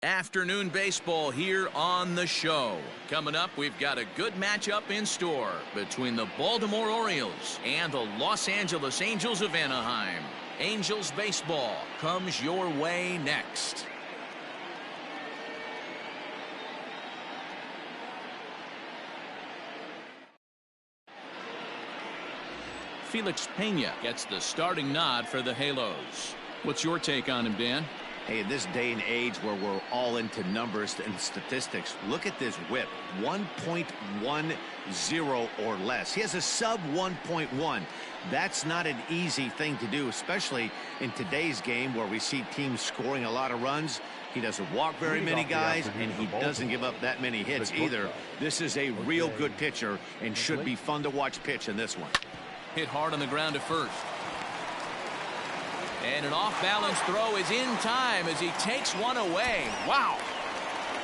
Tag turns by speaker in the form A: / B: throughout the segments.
A: Afternoon baseball here on the show. Coming up, we've got a good matchup in store between the Baltimore Orioles and the Los Angeles Angels of Anaheim. Angels baseball comes your way next. Felix Pena gets the starting nod for the Halos. What's your take on him, Dan?
B: Hey, in this day and age where we're all into numbers and statistics, look at this whip, 1.10 or less. He has a sub 1.1. That's not an easy thing to do, especially in today's game where we see teams scoring a lot of runs. He doesn't walk very many guys, and he doesn't give up that many hits either. This is a real good pitcher and should be fun to watch pitch in this one.
A: Hit hard on the ground at first. And an off-balance throw is in time as he takes one away. Wow.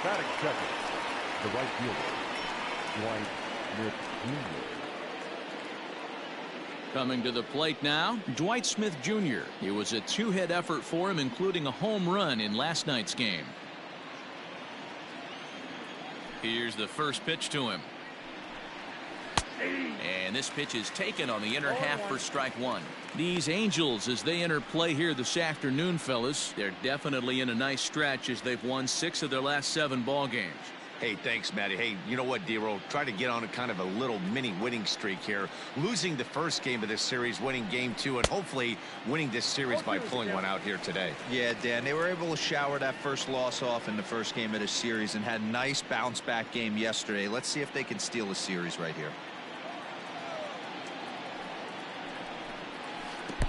C: Batting second, the right fielder, Dwight Smith Jr.
A: Coming to the plate now, Dwight Smith Jr. It was a two-hit effort for him, including a home run in last night's game. Here's the first pitch to him. And this pitch is taken on the inner half for strike one. These Angels, as they enter play here this afternoon, fellas, they're definitely in a nice stretch as they've won 6 of their last 7 ball games.
B: Hey, thanks, Matty. Hey, you know what, D-Roll? Try to get on a kind of a little mini winning streak here. Losing the first game of this series, winning game 2, and hopefully winning this series by pulling one out here today.
D: Yeah, Dan, they were able to shower that first loss off in the first game of this series and had a nice bounce-back game yesterday. Let's see if they can steal a series right here.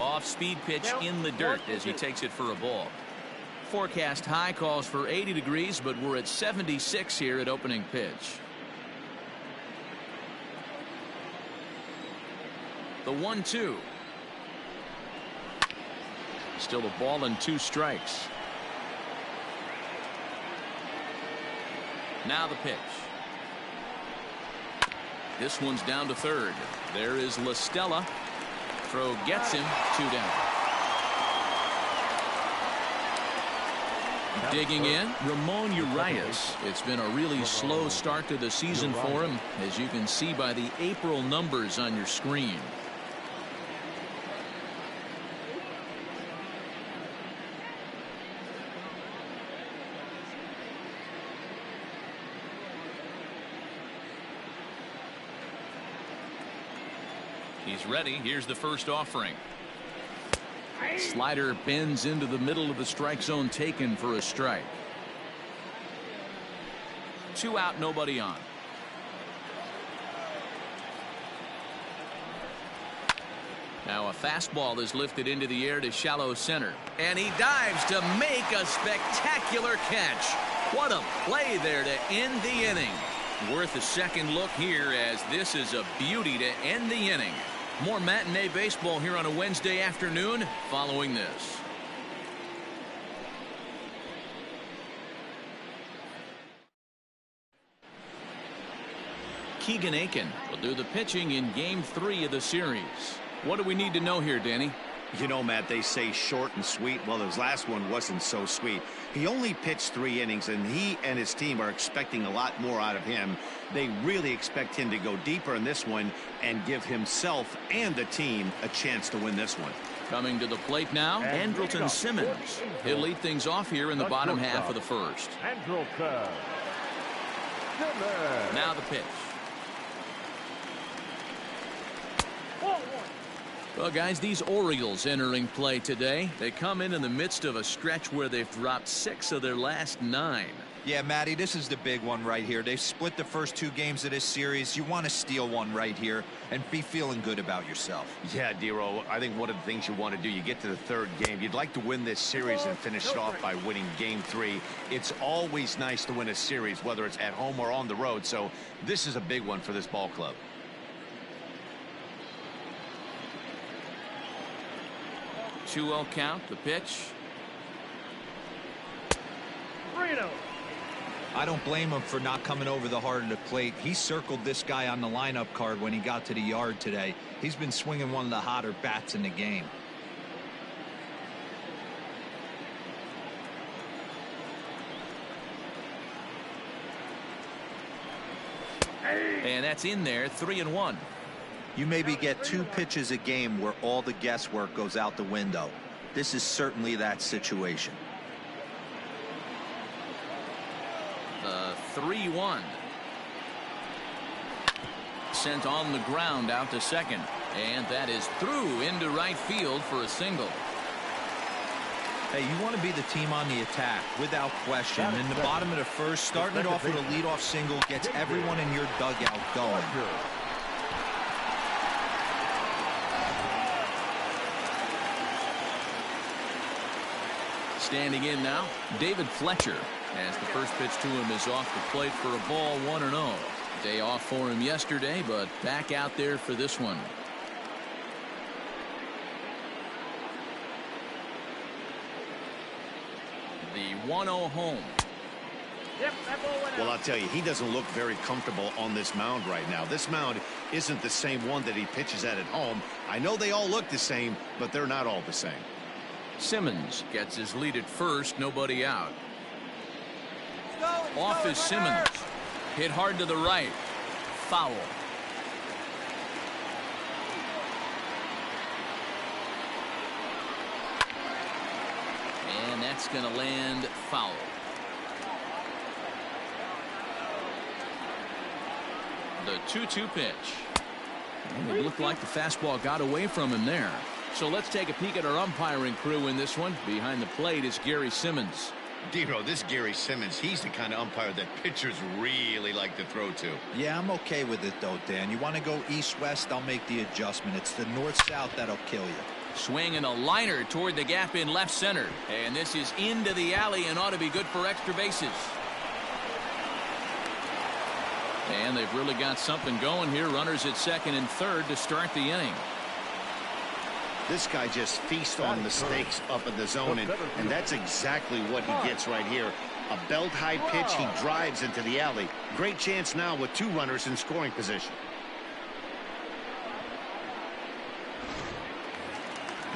A: Off-speed pitch in the dirt as he takes it for a ball. Forecast high calls for 80 degrees, but we're at 76 here at opening pitch. The 1-2. Still a ball and 2 strikes. Now the pitch. This one's down to third. There is La Stella. Throw gets him, 2 down. Digging in, Ramon Urias. It's been a really slow start to the season for him, as you can see by the April numbers on your screen. He's ready. Here's the first offering. Slider bends into the middle of the strike zone, taken for a strike. 2 out, nobody on. Now a fastball is lifted into the air to shallow center, and he dives to make a spectacular catch. What a play there to end the inning. Worth a second look here, as this is a beauty to end the inning. More matinee baseball here on a Wednesday afternoon following this. Keegan Aiken will do the pitching in game 3 of the series. What do we need to know here, Danny?
B: You know, Matt, they say short and sweet. Well, his last one wasn't so sweet. He only pitched 3 innings, and he and his team are expecting a lot more out of him. They really expect him to go deeper in this one and give himself and the team a chance to win this one.
A: Coming to the plate now, Andrelton Simmons. He'll lead things off here in the bottom half of the first. Now the pitch. Well, guys, these Orioles entering play today. They come in the midst of a stretch where they've dropped 6 of their last 9.
D: Yeah, Matty, this is the big one right here. They've split the first 2 games of this series. You want to steal one right here and be feeling good about yourself.
B: Yeah, D-Roll, I think one of the things you want to do, you get to the 3rd game. You'd like to win this series and finish it off by winning game 3. It's always nice to win a series, whether it's at home or on the road. So this is a big one for this ball club.
A: 2-0 count, the pitch.
D: I don't blame him for not coming over the heart of the plate. He circled this guy on the lineup card when he got to the yard today. He's been swinging one of the hotter bats in the game.
A: And that's in there, 3-1.
D: You maybe get 2 pitches a game where all the guesswork goes out the window. This is certainly that situation.
A: The 3-1. Sent on the ground out to second. And that is through into right field for a single.
D: Hey, you want to be the team on the attack, without question. In the bottom of the first, starting it off with a leadoff single gets everyone in your dugout going.
A: Standing in now, David Fletcher, as the first pitch to him is off the plate for a ball, 1-0. Day off for him yesterday, but back out there for this one. The 1-0 home.
B: Well, I'll tell you, he doesn't look very comfortable on this mound right now. This mound isn't the same one that he pitches at home. I know they all look the same, but they're not all the same.
A: Simmons gets his lead at first, nobody out. Off is Simmons. Hit hard to the right. Foul. And that's going to land foul. The 2-2 pitch. And it looked like the fastball got away from him there. So let's take a peek at our umpiring crew in this one. Behind the plate is Gary Simmons.
B: Dero, this Gary Simmons, he's the kind of umpire that pitchers really like to throw to.
D: Yeah, I'm okay with it, though, Dan. You want to go east-west, I'll make the adjustment. It's the north-south that'll kill you.
A: Swing and a liner toward the gap in left center. And this is into the alley and ought to be good for extra bases. And they've really got something going here. Runners at second and third to start the inning.
B: This guy just feasts on mistakes up in the zone, and that's exactly what he gets right here. A belt-high pitch, he drives into the alley. Great chance now with 2 runners in scoring position.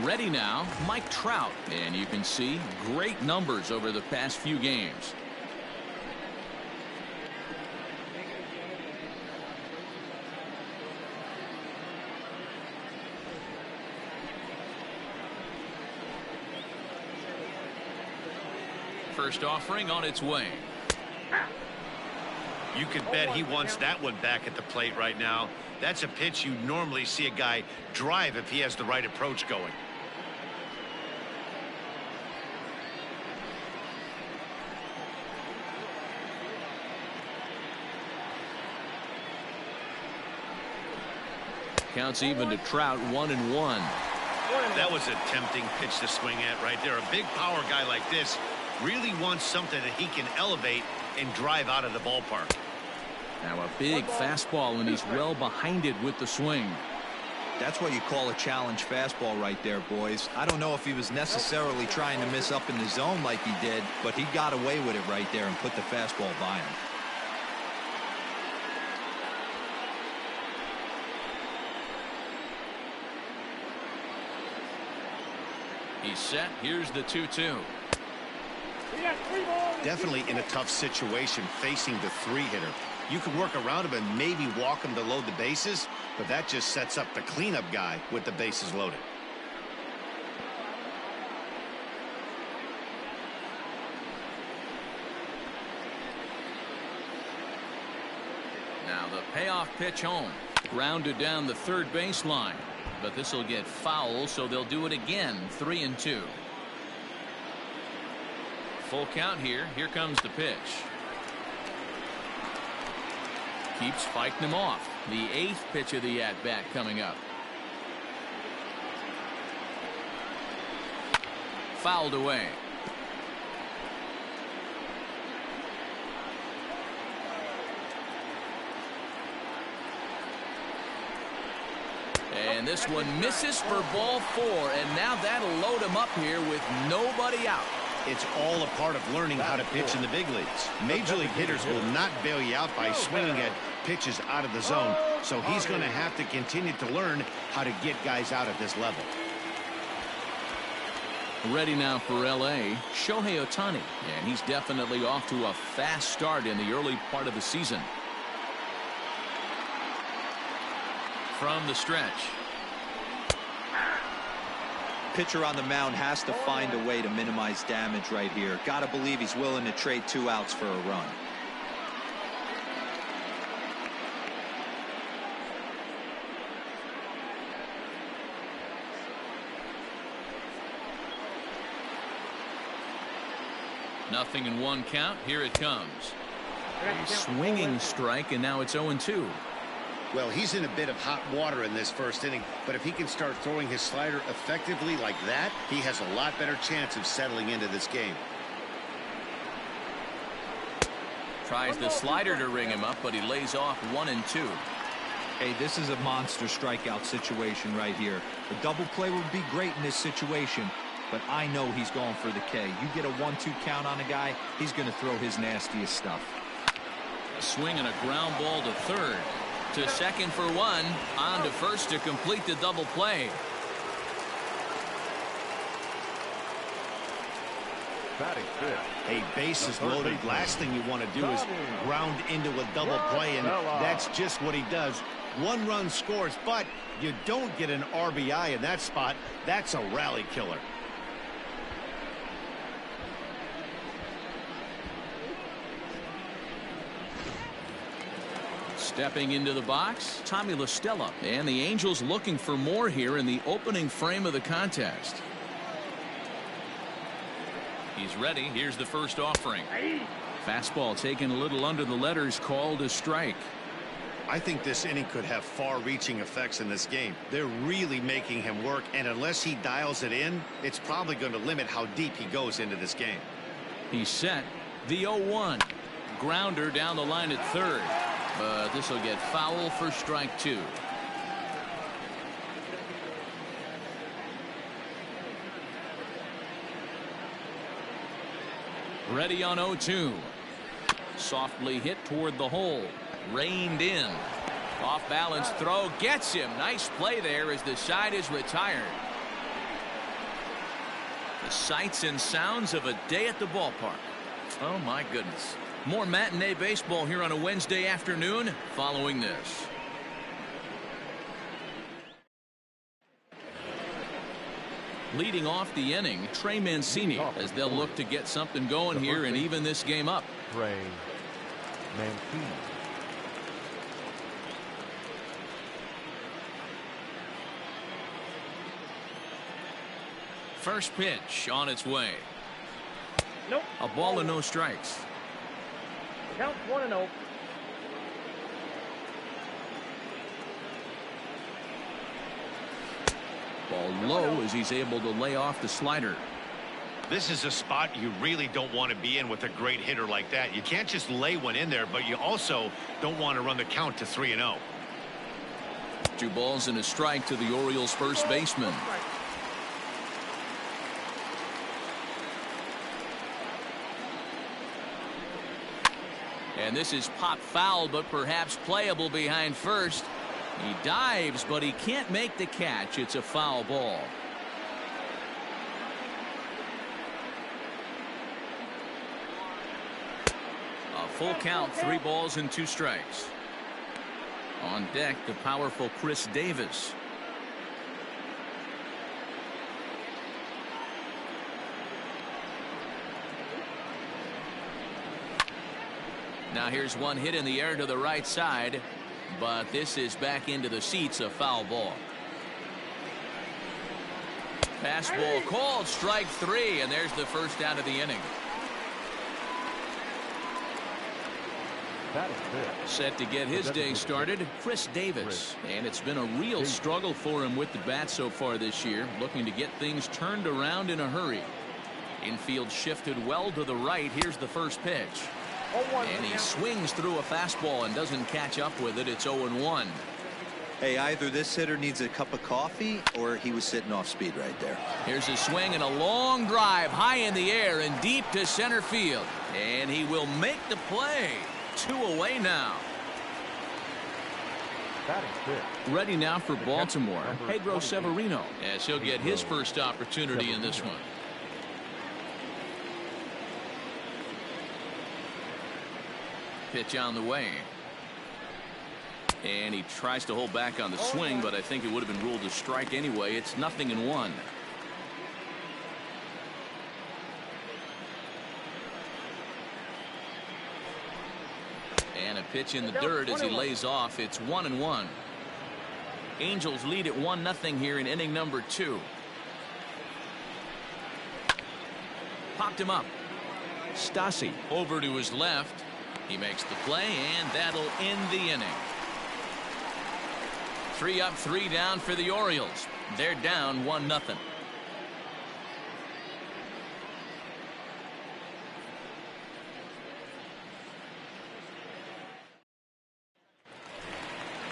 A: Ready now, Mike Trout. And you can see great numbers over the past few games. First offering on its way.
B: You can bet he wants that one back at the plate right now. That's a pitch you normally see a guy drive if he has the right approach going.
A: Counts even to Trout, 1-1.
B: That was a tempting pitch to swing at right there. A big power guy like this really wants something that he can elevate and drive out of the ballpark.
A: Now a big fastball, and he's well behind it with the swing.
D: That's what you call a challenge fastball right there, boys. I don't know if he was necessarily trying to miss up in the zone like he did, but he got away with it right there and put the fastball by him.
A: He's set. Here's the 2-2.
B: Definitely in a tough situation facing the 3-hitter. You can work around him and maybe walk him to load the bases, but that just sets up the cleanup guy with the bases loaded.
A: Now the payoff pitch home. Grounded down the third baseline. But this will get foul, so they'll do it again. 3-2. Full count here. Here comes the pitch. Keeps fighting him off. The 8th pitch of the at-bat coming up. Fouled away. And this one misses for ball 4, and now that'll load him up here with nobody out.
B: It's all a part of learning how to pitch in the big leagues. Major league hitters will not bail you out by swinging at pitches out of the zone, so he's going to have to continue to learn how to get guys out at this level.
A: Ready now for L.A., Shohei Ohtani, and he's definitely off to a fast start in the early part of the season. from the stretch.
D: Pitcher on the mound has to find a way to minimize damage right here. Got to believe he's willing to trade 2 outs for a run.
A: Nothing in 1 count. Here it comes. A swinging strike, and now it's 0-2.
B: Well, he's in a bit of hot water in this first inning, but if he can start throwing his slider effectively like that, he has a lot better chance of settling into this game.
A: Tries the slider to ring him up, but he lays off 1-2.
D: Hey, this is a monster strikeout situation right here. A double play would be great in this situation, but I know he's going for the K. You get a 1-2 count on a guy, he's going to throw his nastiest stuff.
A: A swing and a ground ball to third. To second for 1. On to first to complete the double play.
C: Batting fifth.
B: A base is loaded. Last thing you want to do is ground into a double play, and that's just what he does. 1 run scores, but you don't get an RBI in that spot. That's a rally killer.
A: Stepping into the box, Tommy La Stella, and the Angels looking for more here in the opening frame of the contest. He's ready. Here's the first offering. Fastball taken a little under the letters, called a strike.
B: I think this inning could have far-reaching effects in this game. They're really making him work, and unless he dials it in, it's probably going to limit how deep he goes into this game.
A: He's set. The 0-1. Grounder down the line at third. But this will get foul for strike 2. Ready on 0-2. Softly hit toward the hole. Reined in. Off balance throw gets him. Nice play there as the side is retired. The sights and sounds of a day at the ballpark. Oh my goodness. More matinee baseball here on a Wednesday afternoon following this. Leading off the inning, Trey Mancini, as they'll look to get something going here and even this game up.
C: Trey Mancini.
A: First pitch on its way.
E: Nope.
A: A ball and no strikes.
E: Count 1-0.
A: Ball low as he's able to lay off the slider.
B: This is a spot you really don't want to be in with a great hitter like that. You can't just lay one in there, but you also don't want to run the count to 3-0.
A: 2 balls and a strike to the Orioles first baseman. And this is pop foul, but perhaps playable behind first. He dives, but he can't make the catch. It's a foul ball. A full count, 3 balls and 2 strikes. On deck, the powerful Chris Davis. Now here's one hit in the air to the right side, but this is back into the seats, a foul ball. Fastball called, strike 3, and there's the first out of the inning. Set to get his day started, Chris Davis. And it's been a real struggle for him with the bat so far this year, looking to get things turned around in a hurry. Infield shifted well to the right. Here's the first pitch. And he swings through a fastball and doesn't catch up with it. It's 0-1.
D: Hey, either this hitter needs a cup of coffee or he was sitting off speed right there.
A: Here's a swing and a long drive high in the air and deep to center field. And he will make the play. 2 away now. Ready now for Baltimore, Pedro Severino, as he'll get his first opportunity in this one. Pitch on the way. And he tries to hold back on the swing, but I think it would have been ruled a strike anyway. It's 0-1. And a pitch in the dirt as he lays off. It's 1-1. Angels lead at 1-0 here in inning number 2. Popped him up. Stassi over to his left. He makes the play, and that'll end the inning. 3 up, 3 down for the Orioles. They're down 1-0.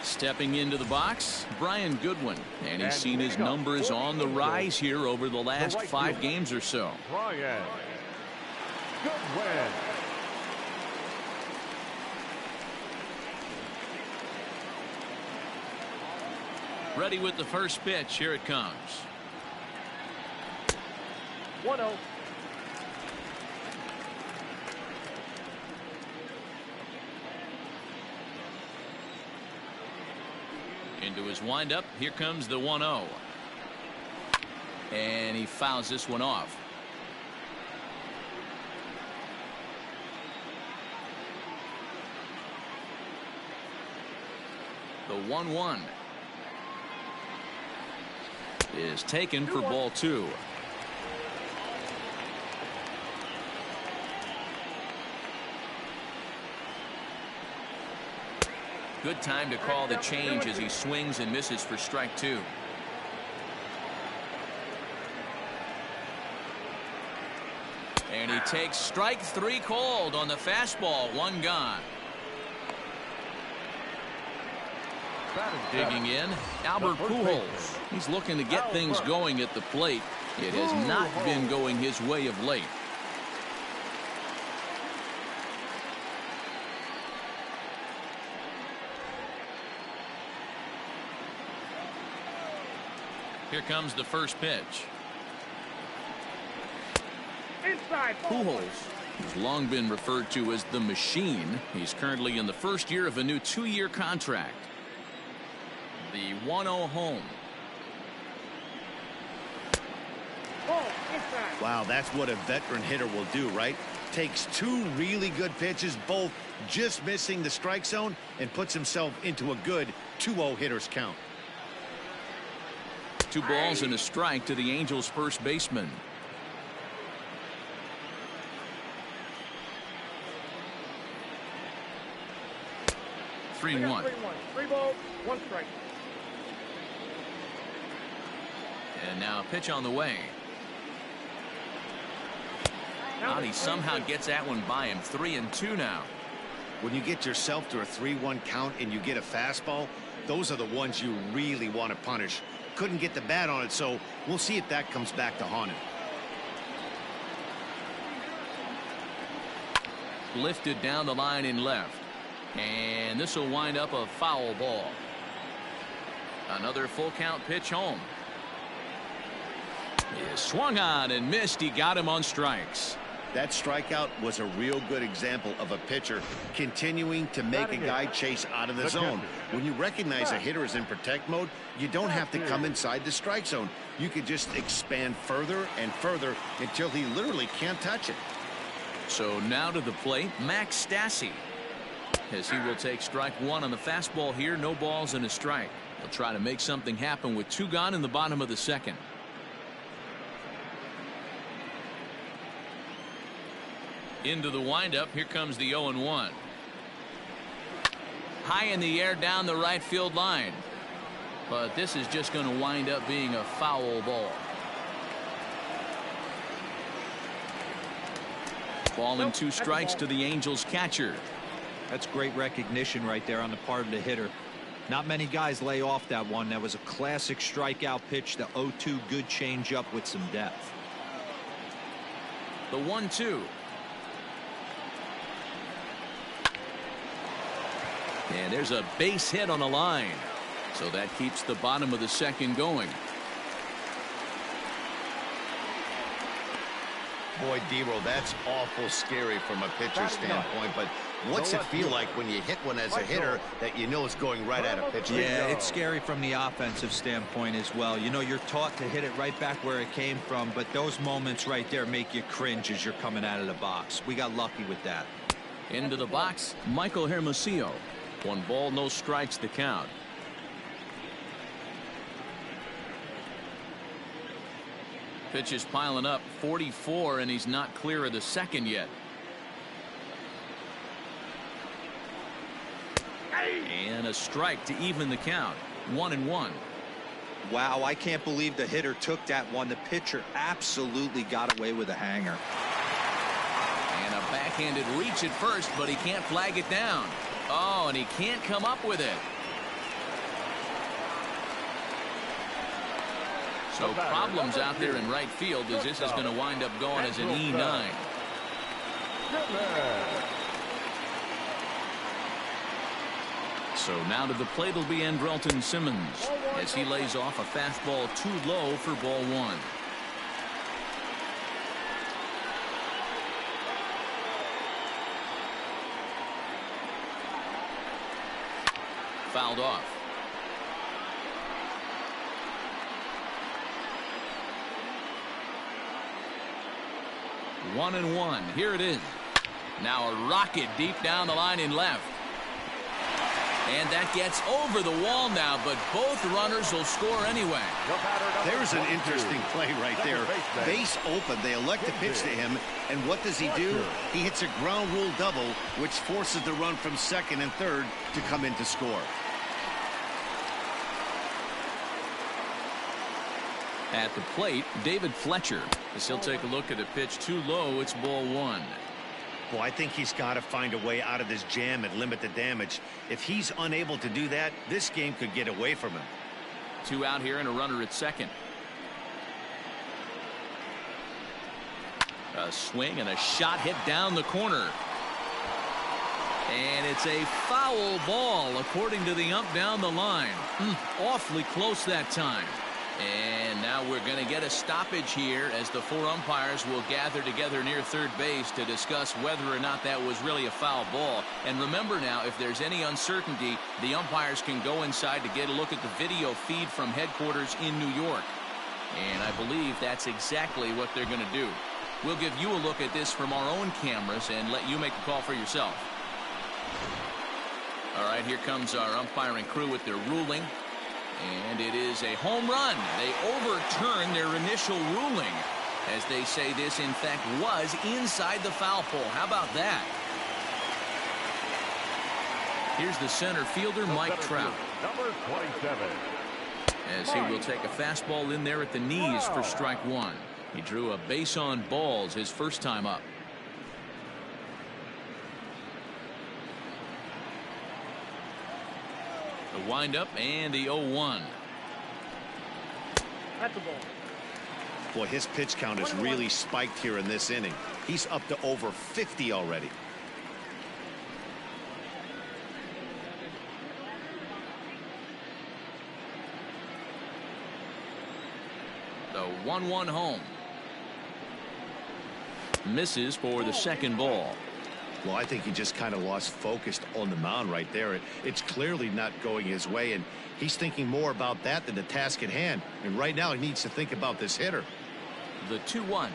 A: Stepping into the box, Brian Goodwin, and he's seen his numbers on the rise here over the last 5 games or so.
C: Brian Goodwin.
A: Ready with the first pitch. Here it comes.
E: 1-0.
A: Into his windup. Here comes the 1-0. And he fouls this one off. The 1-1 is taken for ball 2. Good time to call the change as he swings and misses for strike 2. And he takes strike 3 called on the fastball. 1 gone. Digging in, Albert Pujols. He's looking to get things going at the plate. It has not been going his way of late. Here comes the first pitch.
E: Inside.
A: Pujols has long been referred to as the machine. He's currently in the first year of a new 2-year contract. The 1-0 home.
B: Wow, that's what a veteran hitter will do, right? Takes 2 really good pitches, both just missing the strike zone, and puts himself into a good 2-0 hitter's count.
A: 2 balls and a strike to the Angels' first baseman. Three and 1.
E: 3 balls, 1 strike.
A: And now a pitch on the way. He somehow gets that one by him. 3-2 now.
B: When you get yourself to a 3-1 count and you get a fastball, those are the ones you really want to punish. Couldn't get the bat on it, so we'll see if that comes back to haunt him.
A: Lifted down the line in left. And this will wind up a foul ball. Another full count pitch home. He swung on and missed. He got him on strikes.
B: That strikeout was a real good example of a pitcher continuing to make a guy chase out of the zone. When you recognize a hitter is in protect mode, you don't have to come inside the strike zone. You could just expand further and further until he literally can't touch it.
A: So now to the plate, Max Stassi, as he will take strike 1 on the fastball here. No balls and a strike. He'll try to make something happen with 2 gone in the bottom of the 2nd. Into the windup. Here comes the 0-1. High in the air down the right field line. But this is just going to wind up being a foul ball. Ball and 2 strikes to the Angels catcher.
D: That's great recognition right there on the part of the hitter. Not many guys lay off that one. That was a classic strikeout pitch. The 0-2 good changeup with some depth.
A: The 1-2. And there's a base hit on the line. So that keeps the bottom of the 2nd going.
B: Boy, D-Roll, that's awful scary from a pitcher standpoint, but what's it feel like when you hit one as a hitter that you know it's going right at a pitcher?
D: Yeah, it's scary from the offensive standpoint as well. You know, you're taught to hit it right back where it came from, but those moments right there make you cringe as you're coming out of the box. We got lucky with that.
A: Into the box, Michael Hermosillo. 1 ball, no strikes to count. Pitch is piling up, 44, and he's not clear of the second yet. And a strike to even the count. 1-1.
D: Wow, I can't believe the hitter took that one. The pitcher absolutely got away with a hanger.
A: And a backhanded reach at first, but he can't flag it down. Oh, and he can't come up with it. So problems out there in right field as this is going to wind up going as an E9. So now to the plate will be Andrelton Simmons as he lays off a fastball too low for ball 1. Fouled off. One and one. Here it is. Now a rocket deep down the line in left. And that gets over the wall now, but both runners will score anyway.
B: There's an interesting play right there. Base open. They elect to pitch to him. And what does he do? He hits a ground rule double, which forces the run from second and third to come in to score.
A: At the plate, David Fletcher. As he'll take a look at a pitch too low, it's ball 1.
B: Well, I think he's got to find a way out of this jam and limit the damage. If he's unable to do that, this game could get away from him.
A: 2 out here and a runner at second. A swing and a shot hit down the corner. And it's a foul ball according to the ump down the line. Awfully close that time. And now we're going to get a stoppage here as the 4 umpires will gather together near third base to discuss whether or not that was really a foul ball. And remember now, if there's any uncertainty, the umpires can go inside to get a look at the video feed from headquarters in New York. And I believe that's exactly what they're going to do. We'll give you a look at this from our own cameras and let you make a call for yourself. All right, here comes our umpiring crew with their ruling. And it is a home run. They overturn their initial ruling as they say this, in fact, was inside the foul pole. How about that? Here's the center fielder, Mike Trout.
C: Number 27.
A: As he will take a fastball in there at the knees for strike 1. He drew a base on balls his first time up. The windup and the 0-1.
E: That's the ball.
B: Boy, his pitch count has really spiked here in this inning. He's up to over 50 already.
A: The 1-1 home. Misses for the second ball.
B: Well, I think he just kind of lost focus on the mound right there. It's clearly not going his way, and he's thinking more about that than the task at hand. And right now he needs to think about this hitter.
A: The 2-1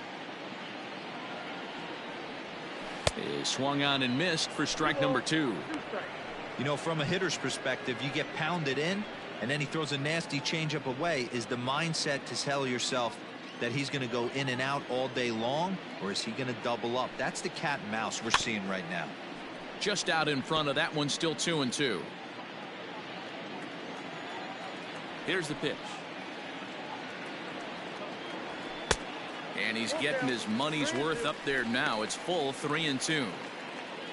A: is swung on and missed for strike number 2.
D: You know, from a hitter's perspective, you get pounded in and then he throws a nasty changeup away. Is the mindset to tell yourself that he's going to go in and out all day long, or is he going to double up? That's the cat and mouse we're seeing right now.
A: Just out in front of that one, still 2-2. Here's the pitch. And he's getting his money's worth up there now. It's full 3-2.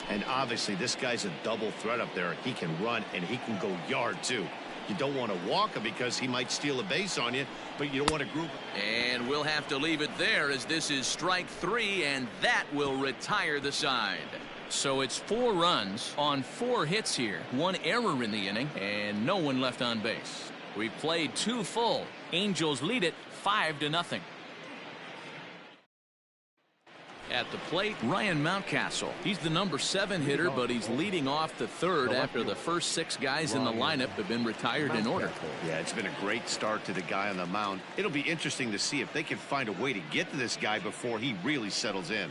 B: And obviously this guy's a double threat up there. He can run and he can go yard too. You don't want to walk him because he might steal a base on you, but you don't want to group him.
A: And we'll have to leave it there as this is strike 3, and that will retire the side. So it's 4 runs on 4 hits here. 1 error in the inning and no one left on base. We played 2 full. Angels lead it 5-0. At the plate, Ryan Mountcastle. He's the number 7 hitter, but he's leading off the third after the first 6 guys in the lineup have been retired in order.
B: Yeah, it's been a great start to the guy on the mound. It'll be interesting to see if they can find a way to get to this guy before he really settles in.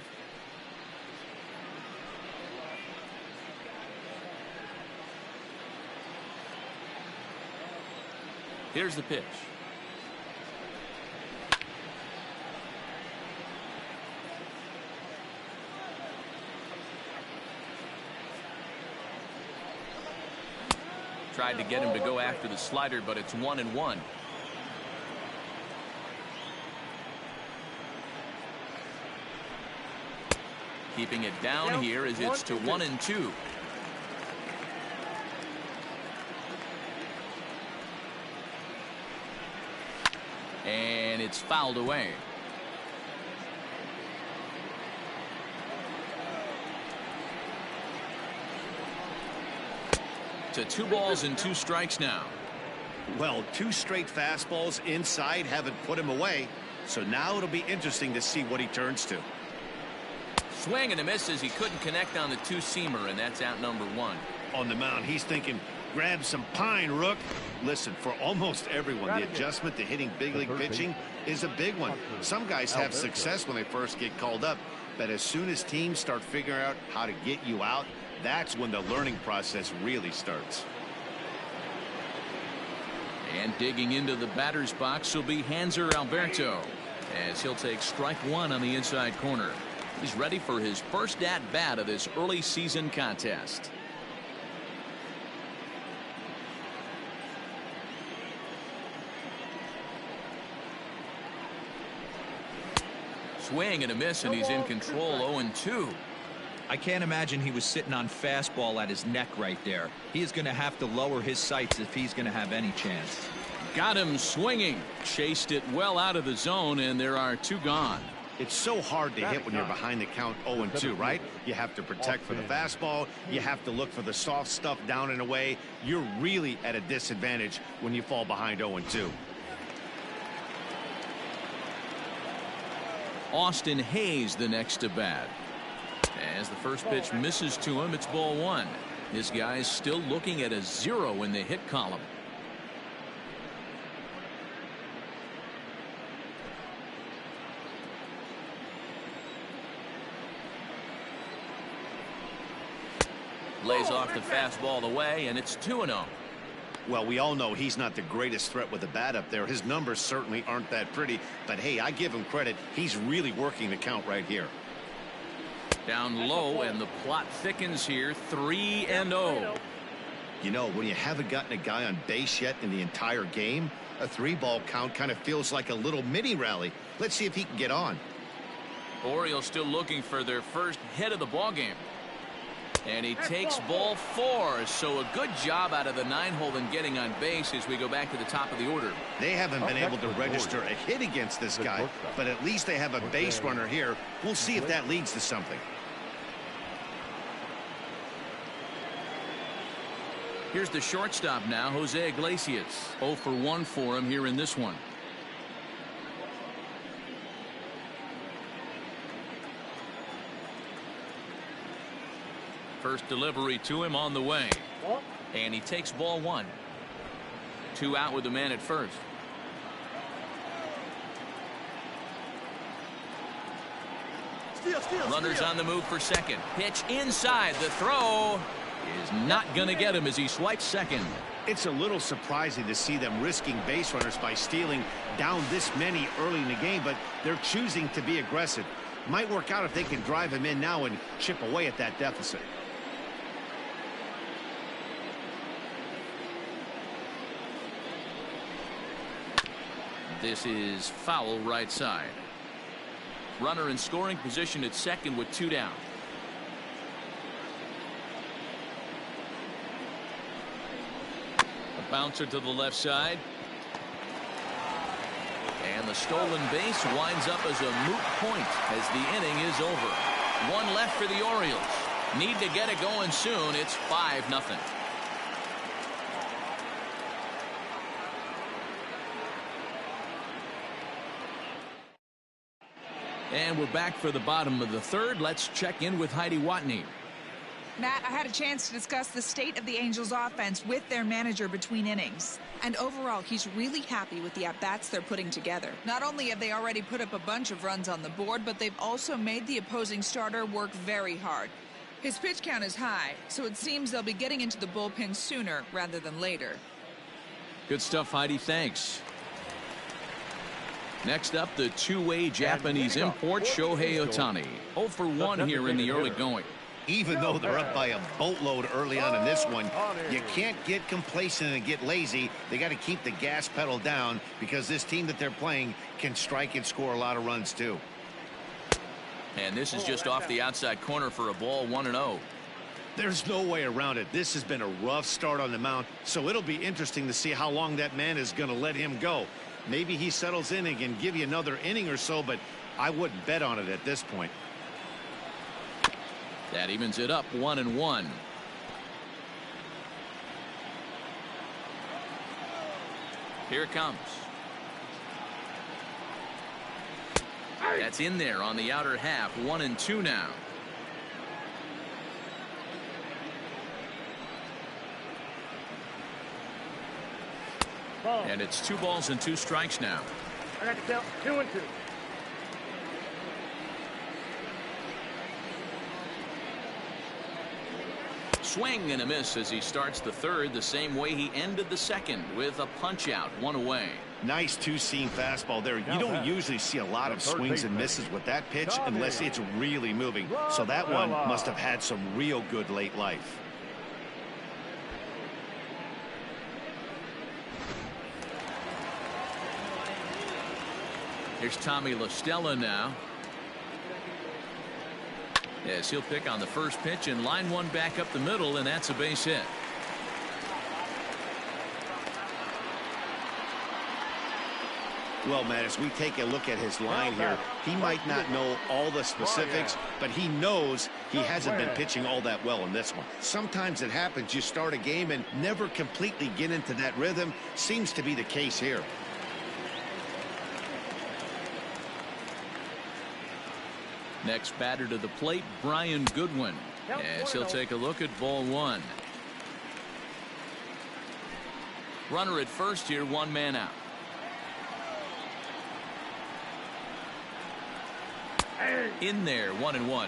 A: Here's the pitch. Tried to get him to go after the slider, but it's 1-1. Keeping it down here as it's to 1-2. And it's fouled away. To 2 balls and 2 strikes now.
B: Well, 2 straight fastballs inside haven't put him away. So now it'll be interesting to see what he turns to.
A: Swing and a miss as he couldn't connect on the 2-seamer, and that's out number 1.
B: On the mound, he's thinking, grab some pine, Rook. Listen, for almost everyone, the adjustment to hitting big league pitching is a big one. Some guys have success when they first get called up, but as soon as teams start figuring out how to get you out, that's when the learning process really starts.
A: And digging into the batter's box will be Hanser Alberto, as he'll take strike 1 on the inside corner. He's ready for his first at-bat of this early season contest. Swing and a miss, and he's in control. 0-2.
D: I can't imagine he was sitting on fastball at his neck right there. He is going to have to lower his sights if he's going to have any chance.
A: Got him swinging. Chased it well out of the zone, and there are 2 gone.
B: It's so hard to hit when you're behind the count 0-2, right? You have to protect for the fastball. You have to look for the soft stuff down and away. You're really at a disadvantage when you fall behind 0-2.
A: Austin Hayes the next to bat. As the first pitch misses to him, it's ball 1. This guy's still looking at a 0 in the hit column. Lays off the fastball away, and it's 2-0.
B: Well, we all know he's not the greatest threat with the bat up there. His numbers certainly aren't that pretty, but hey, I give him credit. He's really working the count right here.
A: Down low, and the plot thickens here. 3-0.
B: You know, when you haven't gotten a guy on base yet in the entire game, a 3-ball count kind of feels like a little mini rally. Let's see if he can get on.
A: Orioles still looking for their first hit of the ball game. And he takes ball 4, so a good job out of the 9-hole in getting on base as we go back to the top of the order.
B: They haven't been able to register a hit against this guy, but at least they have a base runner here. We'll see if that leads to something.
A: Here's the shortstop now, Jose Iglesias. 0 for 1 for him here in this one. First delivery to him on the way. And he takes ball 1. 2 out with the man at first. Runners on the move for second. Pitch inside. The throw is not going to get him as he swipes second.
B: It's a little surprising to see them risking base runners by stealing down this many early in the game, but they're choosing to be aggressive. Might work out if they can drive him in now and chip away at that deficit.
A: This is foul right side. Runner in scoring position at second with 2 down. A bouncer to the left side. And the stolen base winds up as a moot point as the inning is over. 1 left for the Orioles. Need to get it going soon. It's 5-0. And we're back for the bottom of the third. Let's check in with Heidi Watney.
F: Matt, I had a chance to discuss the state of the Angels offense with their manager between innings. And overall, he's really happy with the at-bats they're putting together. Not only have they already put up a bunch of runs on the board, but they've also made the opposing starter work very hard. His pitch count is high, so it seems they'll be getting into the bullpen sooner rather than later.
A: Good stuff, Heidi. Thanks. Next up, the two-way Japanese import, Shohei Ohtani. 0 for 1 here in the early going.
B: Even though they're up by a boatload early on in this one, you can't get complacent and get lazy. They got to keep the gas pedal down because this team that they're playing can strike and score a lot of runs too.
A: And this is just off the outside corner for a ball, 1-0.
B: There's no way around it. This has been a rough start on the mound, so it'll be interesting to see how long that man is going to let him go. Maybe he settles in and can give you another inning or so, but I wouldn't bet on it at this point.
A: That evens it up, 1-1. Here it comes. That's in there on the outer half, 1-2 now. And it's 2 balls and 2 strikes now.
E: I got to count 2-2.
A: Swing and a miss as he starts the third the same way he ended the second with a punch out, 1 away.
B: Nice two-seam fastball there. You don't usually see a lot of swings and misses with that pitch unless it's really moving. So that one must have had some real good late life.
A: Here's Tommy La Stella now. Yes, he'll pick on the first pitch and line one back up the middle, and that's a base hit.
B: Well, Matt, as we take a look at his line here, he might not know all the specifics, but he knows he hasn't been pitching all that well in this one. Sometimes it happens. You start a game and never completely get into that rhythm. Seems to be the case here.
A: Next batter to the plate, Brian Goodwin. As he'll take a look at ball 1. Runner at first here, 1 man out. In there, 1-1.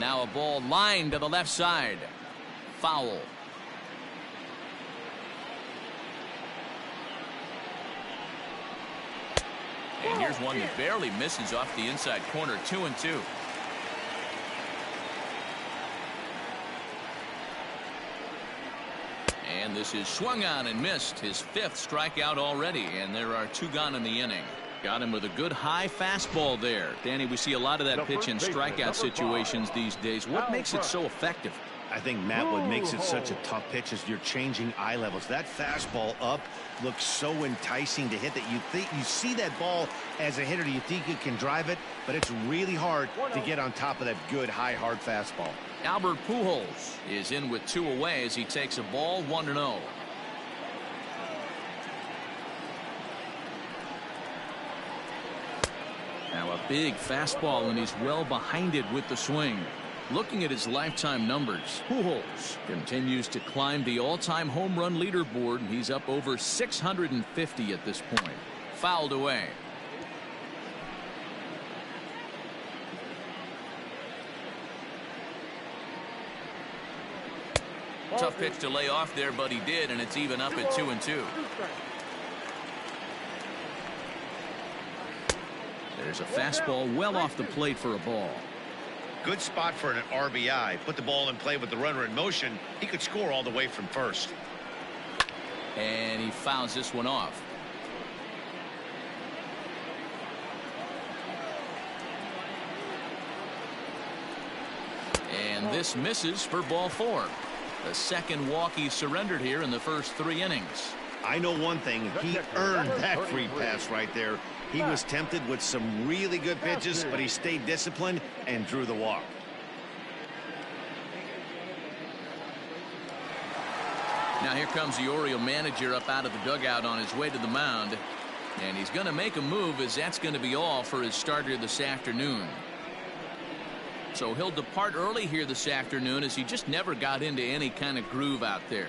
A: Now a ball lined to the left side. Foul. And here's one that barely misses off the inside corner, 2-2. And this is swung on and missed, his 5th strikeout already, and there are 2 gone in the inning. Got him with a good high fastball there. Danny, we see a lot of that pitch in strikeout situations these days. What makes it so effective?
B: I think, Matt, what makes it such a tough pitch is you're changing eye levels. That fastball up looks so enticing to hit that you see that ball as a hitter, you think you can drive it, but it's really hard to get on top of that good high hard fastball.
A: Albert Pujols is in with 2 away as he takes a ball, 1-0. Now a big fastball, and he's well behind it with the swing. Looking at his lifetime numbers, Pujols continues to climb the all-time home run leaderboard, and he's up over 650 at this point. Fouled away. Tough pitch to lay off there, but he did, and it's even up at 2-2. There's a fastball well off the plate for a ball.
B: Good spot for an RBI. Put the ball in play with the runner in motion. He could score all the way from first.
A: And he fouls this one off. And this misses for ball 4. The second walk he surrendered here in the first 3 innings.
B: I know one thing. He earned that free pass right there. He was tempted with some really good pitches, but he stayed disciplined and drew the walk.
A: Now here comes the Oriole manager up out of the dugout on his way to the mound. And he's going to make a move, as that's going to be all for his starter this afternoon. So he'll depart early here this afternoon, as he just never got into any kind of groove out there.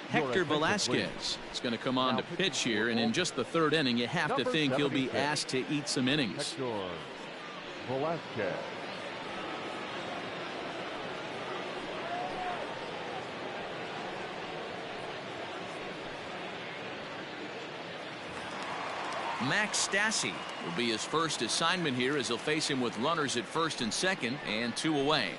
A: Hector Velazquez is going to come on to pitch here, and in just the third inning, you have to think he'll be asked to eat some innings.
C: Hector Velazquez.
A: Max Stassi will be his first assignment here, as he'll face him with runners at first and second and 2 away.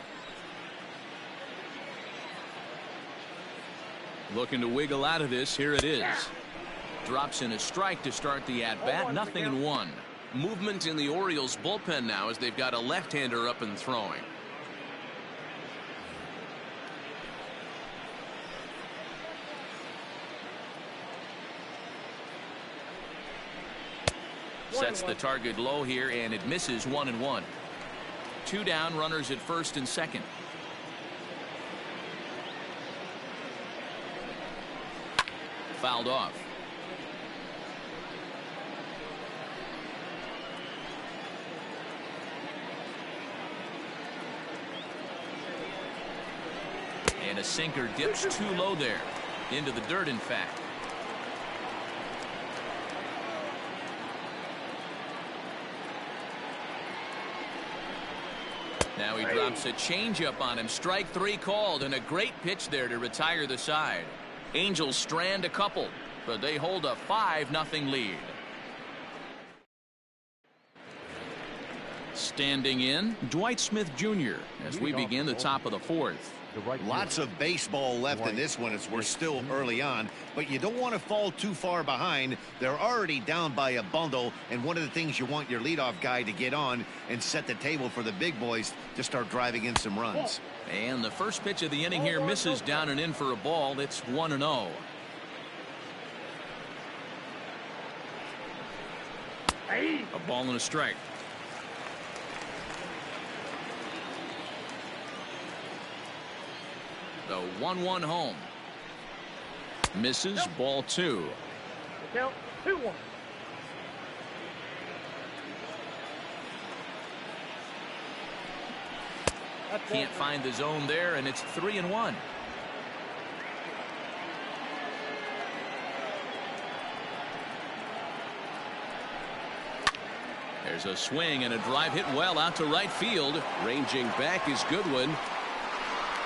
A: Looking to wiggle out of this. Here it is. Drops in a strike to start the at-bat. 0-1. Movement in the Orioles bullpen now, as they've got a left-hander up and throwing. Sets the target low here, and it misses. 1-1. 2 down, runners at first and second. Fouled off. And a sinker dips too low there. Into the dirt, in fact. Now he drops a changeup on him. Strike 3 called, and a great pitch there to retire the side. Angels strand a couple, but they hold a 5-0 lead. Standing in, Dwight Smith Jr. as we begin the top of the 4th.
B: Lots of baseball left in this one as we're still early on, but you don't want to fall too far behind. They're already down by a bundle, and one of the things you want your leadoff guy to get on and set the table for the big boys to start driving in some runs.
A: And the first pitch of the inning here misses down and in for a ball. It's 1-0. A ball and a strike. The 1-1 home. Misses. Ball 2.
E: Count 2-1.
A: Can't find the zone there, and it's 3-1. There's a swing and a drive hit well out to right field. Ranging back is Goodwin.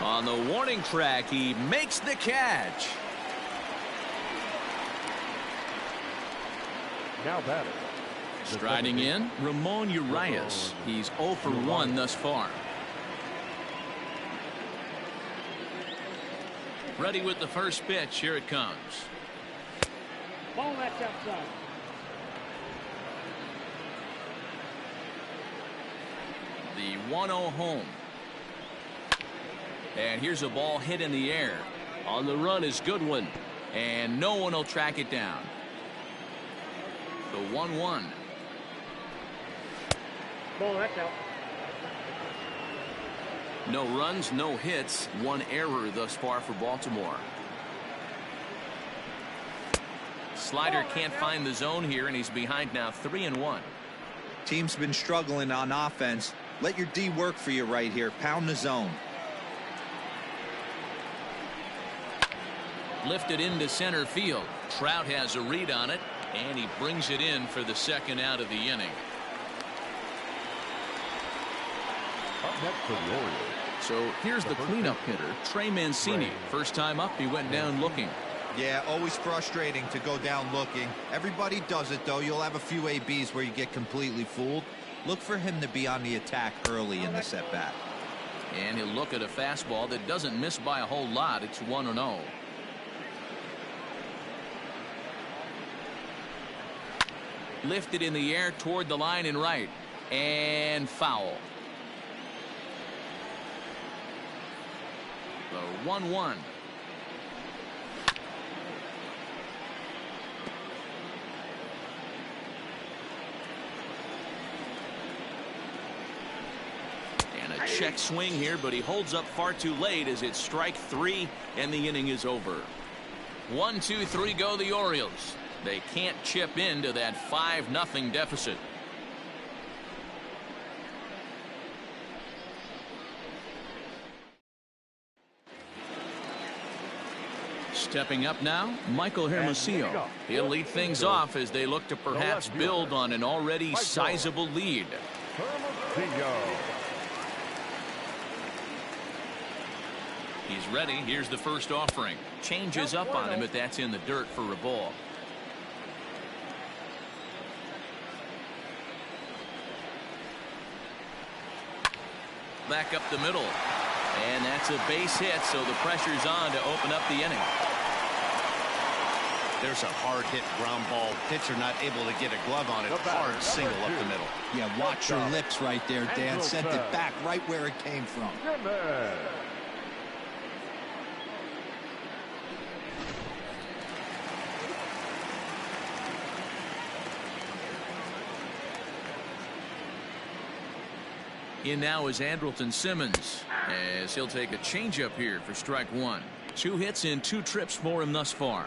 A: On the warning track, he makes the catch.
C: Now batting.
A: Striding in, Ramon Urias. He's 0 for 1 thus far. Ready with the first pitch. Here it comes.
E: Ball that's outside.
A: The 1-0 home. And here's a ball hit in the air. On the run is Goodwin. And no one will track it down. The 1-1.
E: Ball that's out.
A: No runs, no hits, 1 error thus far for Baltimore. Slider can't find the zone here, and he's behind now 3-1.
D: Team's been struggling on offense. Let your D work for you right here. Pound the zone.
A: Lifted into center field. Trout has a read on it, and he brings it in for the second out of the inning.
C: Up next for the Orioles.
A: So here's the cleanup hitter, Trey Mancini. First time up, he went down looking.
D: Yeah, always frustrating to go down looking. Everybody does it, though. You'll have a few ABs where you get completely fooled. Look for him to be on the attack early in this at-bat.
A: And he'll look at a fastball that doesn't miss by a whole lot. It's 1-0. Lifted in the air toward the line and right. And foul. The 1-1. check swing here, but he holds up far too late as it's strike 3 and the inning is over. 1, 2, 3 go the Orioles. They can't chip into that 5-0 deficit. Stepping up now, Michael Hermosillo. He'll lead things off as they look to perhaps build on an already sizable lead. He's ready. Here's the first offering. Changes up on him, but that's in the dirt for a ball. Back up the middle. And that's a base hit, so the pressure's on to open up the inning.
B: There's a hard hit ground ball. Pitcher not able to get a glove on it. Hard single up the middle.
D: Yeah, watch your lips right there, Dan. Sent it back right where it came from.
A: In now is Andrelton Simmons, as he'll take a changeup here for strike 1. 2 hits in 2 trips for him thus far.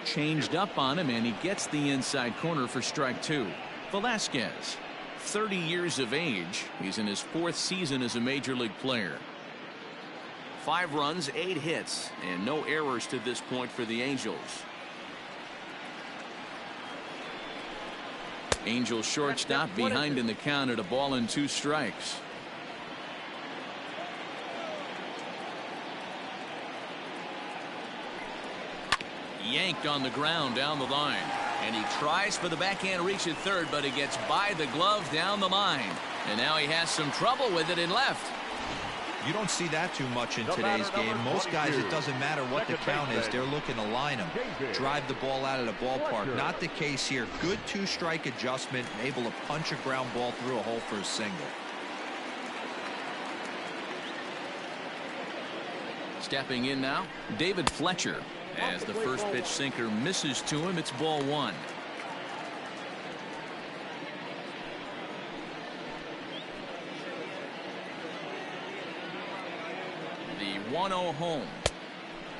A: Changed up on him, and he gets the inside corner for strike 2. Velazquez, 30 years of age. He's in his 4th season as a major league player. 5 runs, 8 hits, and no errors to this point for the Angels. Angels shortstop behind in the count at a ball and 2 strikes. Yanked on the ground down the line, and he tries for the backhand reach at third, but he gets by the glove down the line, and now he has some trouble with it in left.
D: You don't see that too much in today's game. Most guys, it doesn't matter what the count is. They're looking to line them, drive the ball out of the ballpark. Not the case here. Good 2-strike adjustment, able to punch a ground ball through a hole for a single.
A: Stepping in now, David Fletcher. As the first pitch sinker misses to him, it's ball 1. The 1-0 home.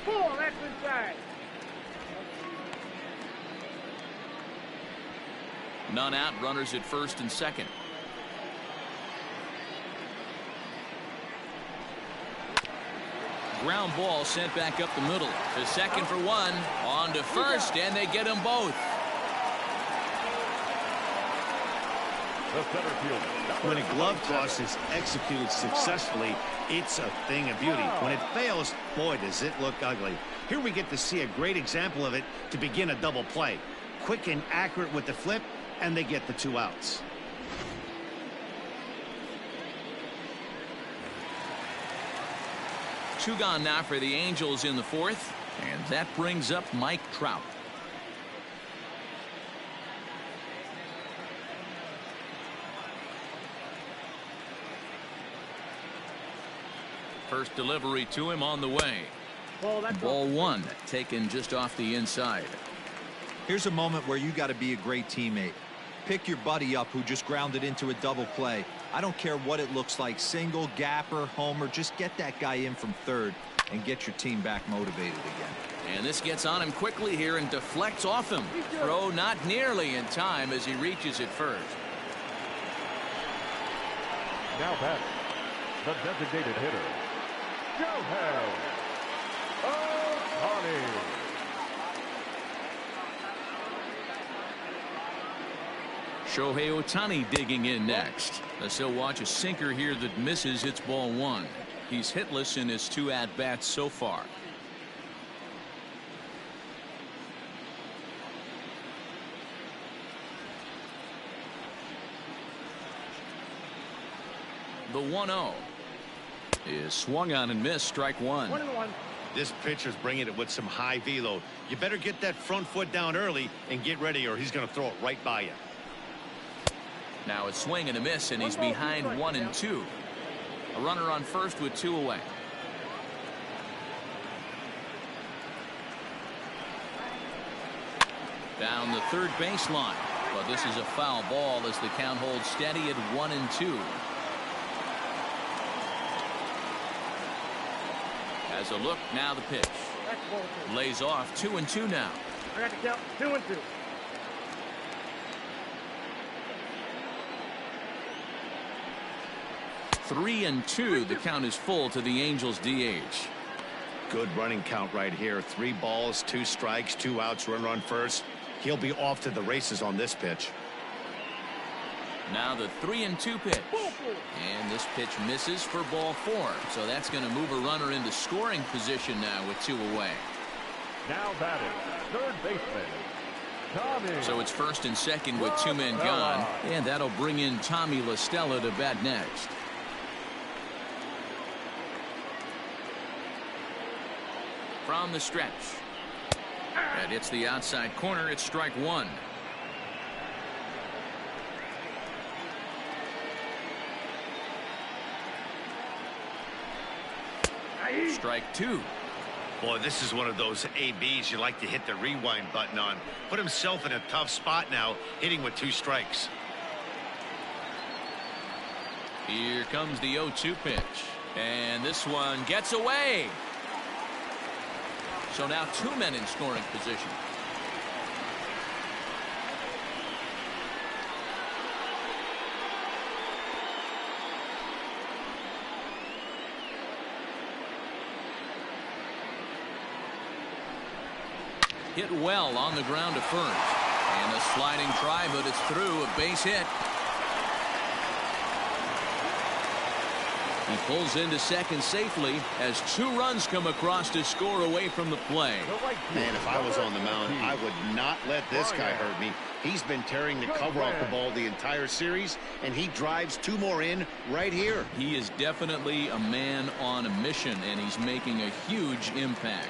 E: 4, that's inside.
A: None out, runners at first and second. Ground ball sent back up the middle. To second for 1. On to first, and they get them both.
B: When a glove toss is executed successfully, it's a thing of beauty. When it fails, boy, does it look ugly. Here we get to see a great example of it to begin a double play. Quick and accurate with the flip, and they get the 2 outs.
A: Two gone now for the Angels in the 4th, and that brings up Mike Trout. First delivery to him on the way. Ball 1 taken just off the inside.
D: Here's a moment where you got to be a great teammate. Pick your buddy up who just grounded into a double play. I don't care what it looks like, single, gapper, homer, just get that guy in from third and get your team back motivated again.
A: And this gets on him quickly here and deflects off him. Throw not nearly in time as he reaches it first.
C: Now back, the designated hitter, Shohei Ohtani.
A: Shohei Ohtani digging in next. As he'll watch a sinker here that misses. It's ball 1. He's hitless in his 2 at-bats so far. The 1-0 is swung on and missed. Strike 1.
E: 1-1.
B: This pitcher's bringing it with some high velo. You better get that front foot down early and get ready, or he's going to throw it right by you.
A: Now a swing and a miss, and he's behind 1 and 2. A runner on first with 2 away. Down the third baseline. But this is a foul ball as the count holds steady at 1-2. As a look, now the pitch. Lays off 2-2 now.
E: I got to count 2-2.
A: Three and two. The count is full to the Angels DH.
B: Good running count right here. 3 balls, 2 strikes, 2 outs, run first. He'll be off to the races on this pitch.
A: Now the 3-2 pitch. And this pitch misses for ball 4. So that's going to move a runner into scoring position now with 2 away.
C: Now batting, third baseman, Tommy.
A: So it's first and second with 2 men gone. And that'll bring in Tommy La Stella to bat next. From the stretch. That hits the outside corner. It's strike 1. Strike 2.
B: Boy, this is one of those ABs you like to hit the rewind button on. Put himself in a tough spot now, hitting with 2 strikes.
A: Here comes the 0-2 pitch. And this one gets away. So now 2 men in scoring position. Hit well on the ground to first. And a sliding try, but it's through. A base hit. He pulls into second safely as 2 runs come across to score away from the play.
B: Man, if I was on the mound, I would not let this guy hurt me. He's been tearing the cover off the ball the entire series, and he drives 2 more in right here.
A: He is definitely a man on a mission, and he's making a huge impact.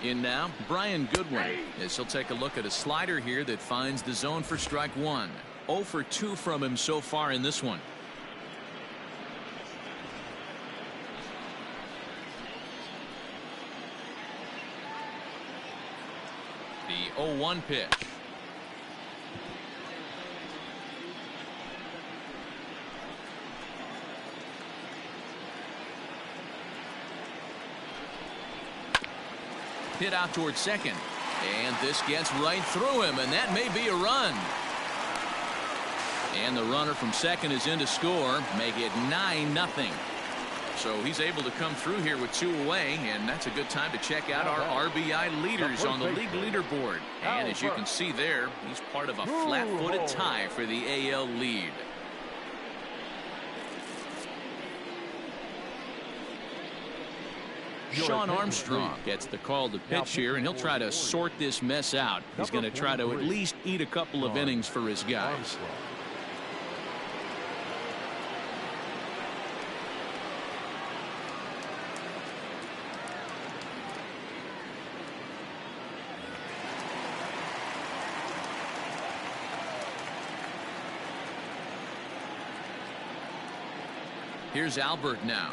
A: In now, Brian Goodwin, as he'll take a look at a slider here that finds the zone for strike 1. 0 for 2 from him so far in this one. The 0-1 pitch. Hit out towards second. And this gets right through him, and that may be a run. And the runner from second is in to score, make it 9-0. So he's able to come through here with 2 away, and that's a good time to check out our RBI leaders on the league leaderboard. And as you can see there, he's part of a flat-footed tie for the AL lead. Sean Armstrong gets the call to pitch here, and he'll try to sort this mess out. He's going to try to at least eat a couple of innings for his guys. Here's Albert now,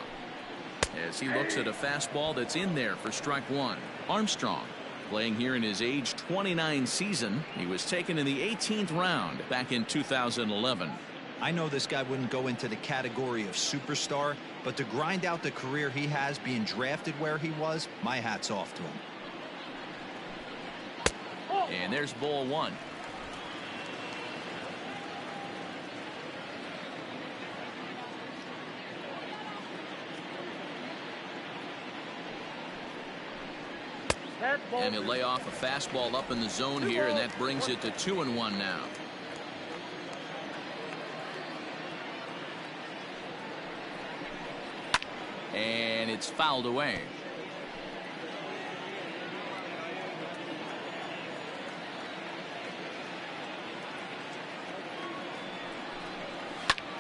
A: as he looks at a fastball that's in there for strike 1. Armstrong playing here in his age 29 season. He was taken in the 18th round back in 2011.
D: I know this guy wouldn't go into the category of superstar, but to grind out the career he has being drafted where he was, my hat's off to him.
A: And there's ball 1. And he'll lay off a fastball up in the zone here, and that brings it to 2-1 now. And it's fouled away.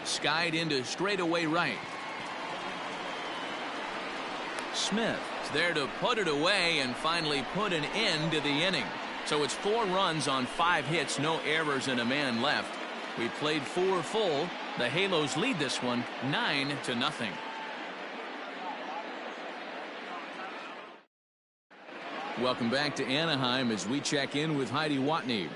A: Skied into straightaway right. Smith there to put it away and finally put an end to the inning. So it's 4 runs on 5 hits, no errors, and a man left. We played 4 full. The Halos lead this one 9-0. Welcome back to Anaheim as we check in with Heidi Watney.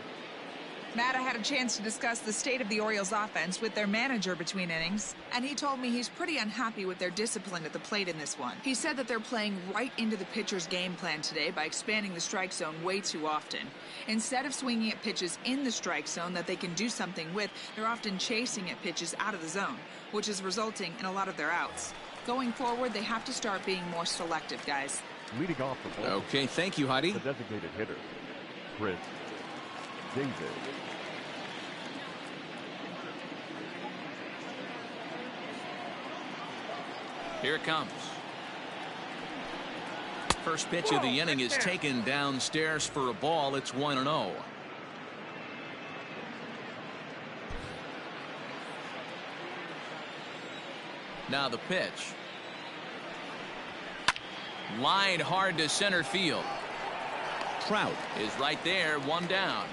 F: Matt, I had a chance to discuss the state of the Orioles offense with their manager between innings, and he told me he's pretty unhappy with their discipline at the plate in this one. He said that they're playing right into the pitcher's game plan today by expanding the strike zone way too often. Instead of swinging at pitches in the strike zone that they can do something with, they're often chasing at pitches out of the zone, which is resulting in a lot of their outs. Going forward, they have to start being more selective, guys.
C: Leading off the ball.
A: Okay, thank you, Heidi.
C: The designated hitter, Chris Davis.
A: Here it comes. First pitch of the inning is taken downstairs for a ball. It's 1-0. Now the pitch. Line hard to center field. Trout is right there, one down.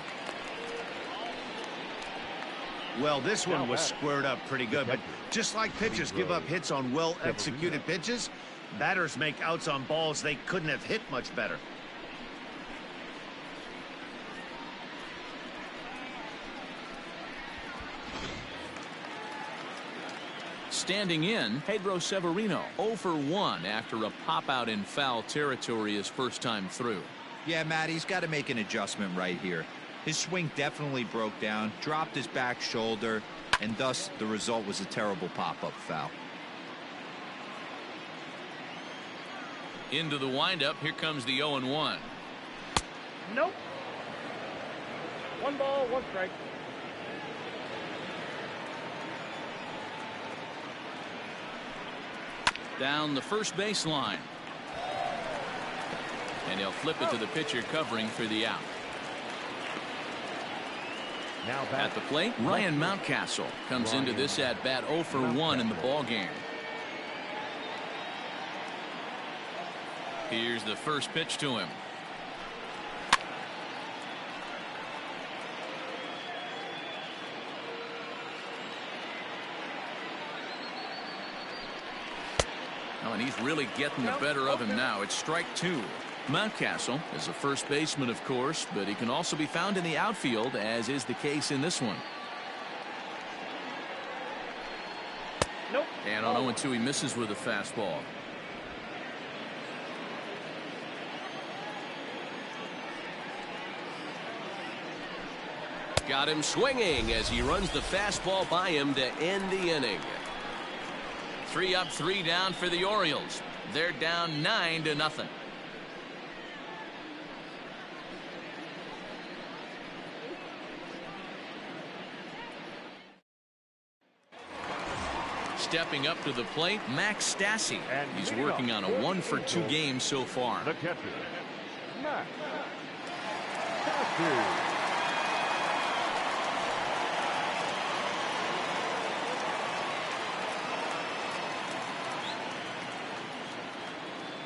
B: Well, this one was squared up pretty good, but just like pitchers give up hits on well-executed pitches, batters make outs on balls they couldn't have hit much better.
A: Standing in, Pedro Severino, 0 for 1 after a pop-out in foul territory his first time through.
D: Yeah, Matt, he's got to make an adjustment right here. His swing definitely broke down, dropped his back shoulder, and thus the result was a terrible pop-up foul.
A: Into the windup, here comes the 0-1.
E: Nope. 1 ball, 1 strike.
A: Down the first baseline. And he'll flip it to the pitcher covering for the out.
C: Now
A: At the plate, Ryan Mountcastle comes into this at-bat 0 for 1 in the ballgame. Here's the first pitch to him. Oh, and he's really getting the better of him now. It's strike 2. Mountcastle is a first baseman, of course, but he can also be found in the outfield, as is the case in this one.
E: Nope.
A: And on 0-2, he misses with a fastball.
G: Got him swinging as he runs the fastball by him to end the inning.
A: 3 up, 3 down for the Orioles. They're down 9-0. Stepping up to the plate, Max Stassi. He's working on a 1 for 2 game so far.
C: The catcher, Max Stassi.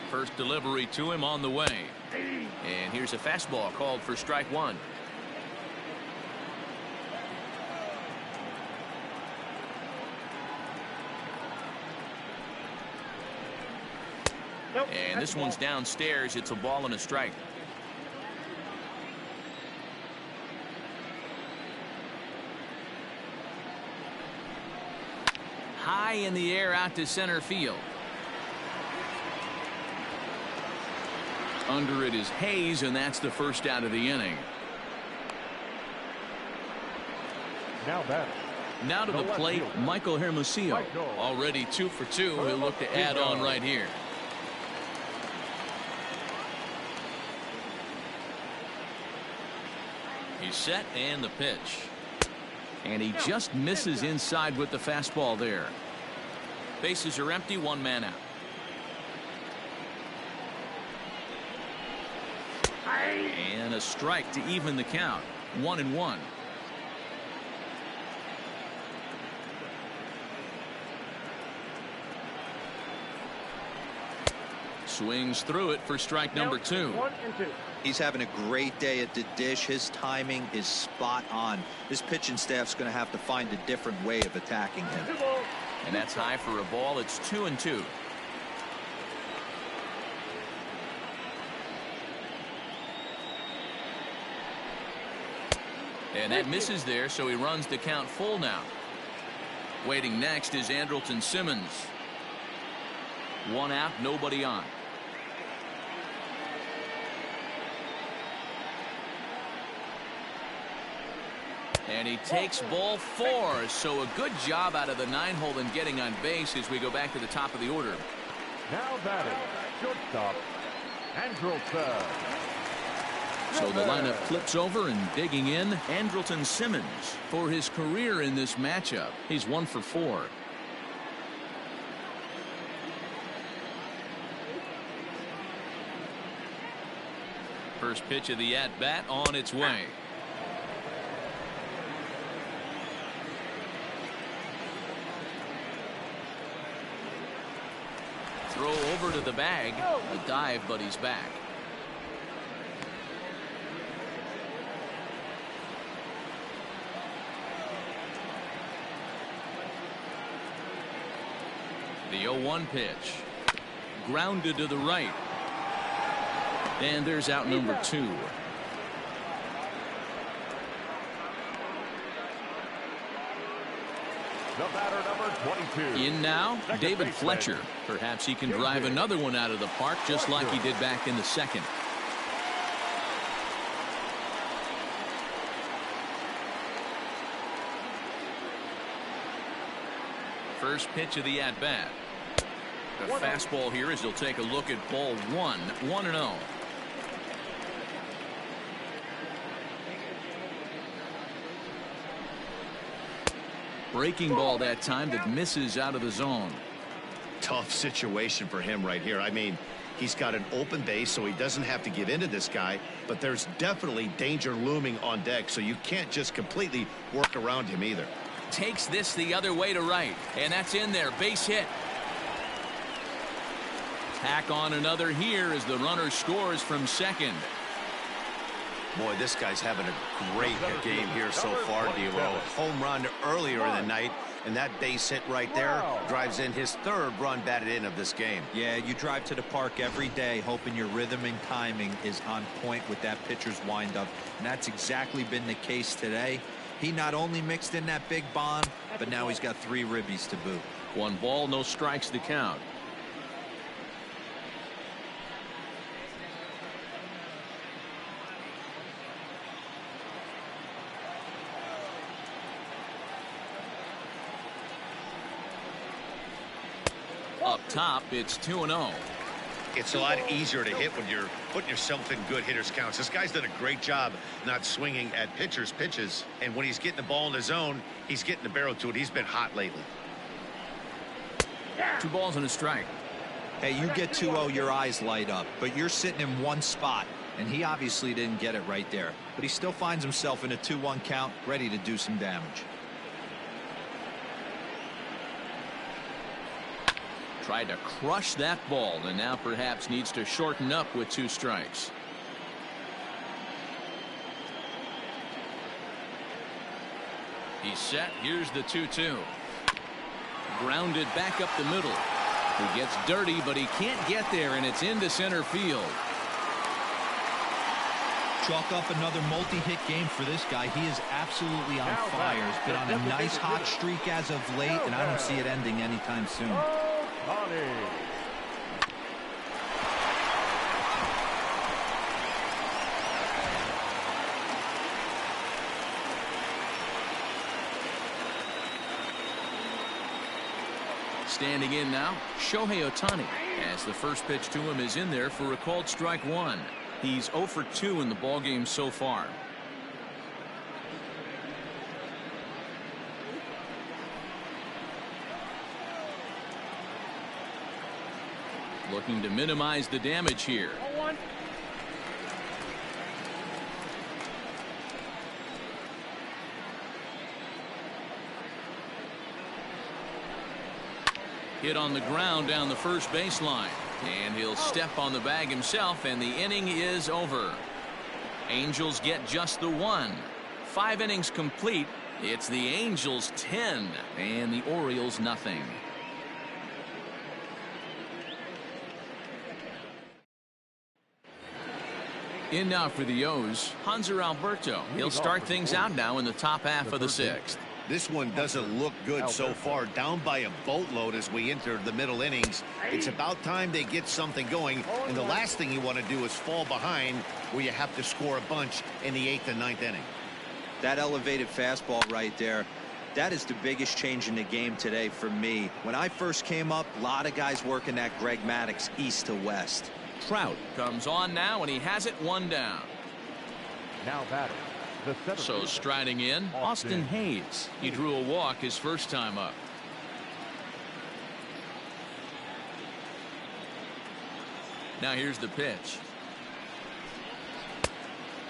A: First delivery to him on the way. And here's a fastball called for strike 1.
E: Nope.
A: And this one's downstairs. It's a ball and a strike. High in the air out to center field. Under it is Hayes, and that's the first out of the inning. Now to the plate, Michael Hermosillo. Already 2 for 2. He'll look to add on right here. He's set, and the pitch. And he just misses inside with the fastball there. Bases are empty, 1 man out. And a strike to even the count. 1-1. Swings through it for strike number 2.
E: 1 and 2.
D: He's having a great day at the dish. His timing is spot on. This pitching staff's going to have to find a different way of attacking him.
E: 2 balls.
A: And that's high for a ball. It's 2-2. And that misses there, so he runs the count full now. Waiting next is Andrelton Simmons. One out, nobody on. And he takes ball 4, so a good job out of the 9-hole in getting on base as we go back to the top of the order.
C: Now batting, shortstop, Andrelton.
A: So the lineup flips over, and digging in, Andrelton Simmons. For his career in this matchup, he's 1 for 4. First pitch of the at-bat on its way. Throw over to the bag. A dive, but he's back. The 0-1 pitch. Grounded to the right. And there's out number 2.
C: The batter, number 22.
A: In now, David Fletcher. Perhaps he can drive another one out of the park just like he did back in the second. First pitch of the at-bat. The fastball here as he'll take a look at ball 1. 1-0. Breaking ball that time that misses out of the zone.
B: Tough situation for him right here. I mean, he's got an open base, so he doesn't have to give into this guy, but there's definitely danger looming on deck, so you can't just completely work around him either.
A: Takes this the other way to right, and that's in there. Base hit. Tack on another here as the runner scores from second.
B: Boy, this guy's having a great game here so far, D-Row. Home run earlier in the night, and that base hit right there drives in his 3rd run batted in of this game.
D: Yeah, you drive to the park every day hoping your rhythm and timing is on point with that pitcher's windup, and that's exactly been the case today. He not only mixed in that big bomb, but now he's got 3 ribbies to boot.
A: 1 ball, no strikes to count. Up top, it's 2-0.
B: It's a lot easier to hit when you're putting yourself in good hitters counts. This guy's done a great job not swinging at pitchers' pitches, and when he's getting the ball in the zone, he's getting the barrel to it. He's been hot lately.
A: 2 balls and a strike.
D: Hey, you get 2-0, your eyes light up, but you're sitting in one spot, and he obviously didn't get it right there. But he still finds himself in a 2-1 count, ready to do some damage.
A: Tried to crush that ball, and now perhaps needs to shorten up with 2 strikes. He's set. Here's the 2-2. Grounded back up the middle. He gets dirty, but he can't get there, and it's into center field.
D: Chalk up another multi-hit game for this guy. He is absolutely on fire. He's been on a nice hot streak as of late, and I don't see it ending anytime soon.
A: Standing in now, Shohei Ohtani, as the first pitch to him is in there for a called strike 1. He's 0 for 2 in the ballgame so far. Looking to minimize the damage here. Hit on the ground down the first baseline, and he'll step on the bag himself, and the inning is over. Angels get just the 1. 5 innings complete. It's the Angels 10 and the Orioles nothing. In now for the O's, Hanser Alberto. He'll start things out now in the top half of the sixth.
B: This one doesn't look good so far. Down by a boatload as we enter the middle innings. It's about time they get something going. And the last thing you want to do is fall behind where you have to score a bunch in the 8th and 9th inning.
D: That elevated fastball right there, that is the biggest change in the game today for me. When I first came up, a lot of guys working that Greg Maddux east to west.
A: Trout comes on now, and he has it one down.
C: Now batting.
A: So striding in, Austin Hayes. He drew a walk his first time up. Now here's the pitch.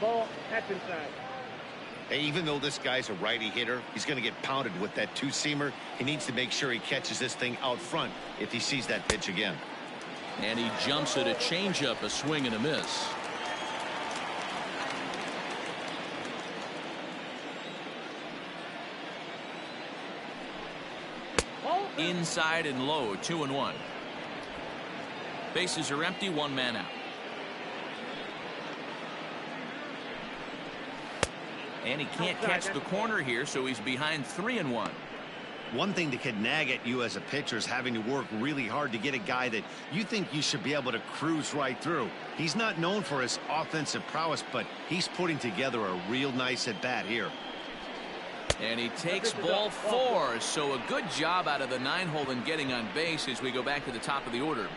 E: Ball, that's inside.
B: Hey, even though this guy's a righty hitter, he's going to get pounded with that two-seamer. He needs to make sure he catches this thing out front if he sees that pitch again.
A: And he jumps at a changeup, a swing and a miss. Inside and low, 2-1. Bases are empty, one man out. And he can't catch the corner here, so he's behind 3-1.
B: One thing that could nag at you as a pitcher is having to work really hard to get a guy that you think you should be able to cruise right through. He's not known for his offensive prowess, but he's putting together a real nice at bat here.
A: And he takes ball 4, so a good job out of the 9-hole in getting on base as we go back to the top of the order.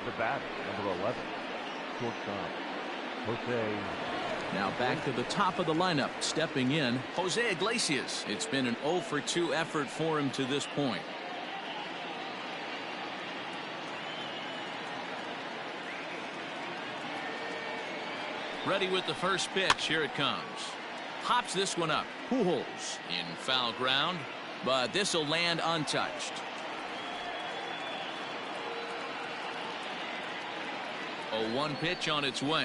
C: The batter, number 11, shortstop, Jose.
A: Now back to the top of the lineup, stepping in, Jose Iglesias. It's been an 0-for-2 effort for him to this point. Ready with the first pitch. Here it comes. Hops this one up. Pujols in foul ground, but this will land untouched. 0-1 pitch on its way.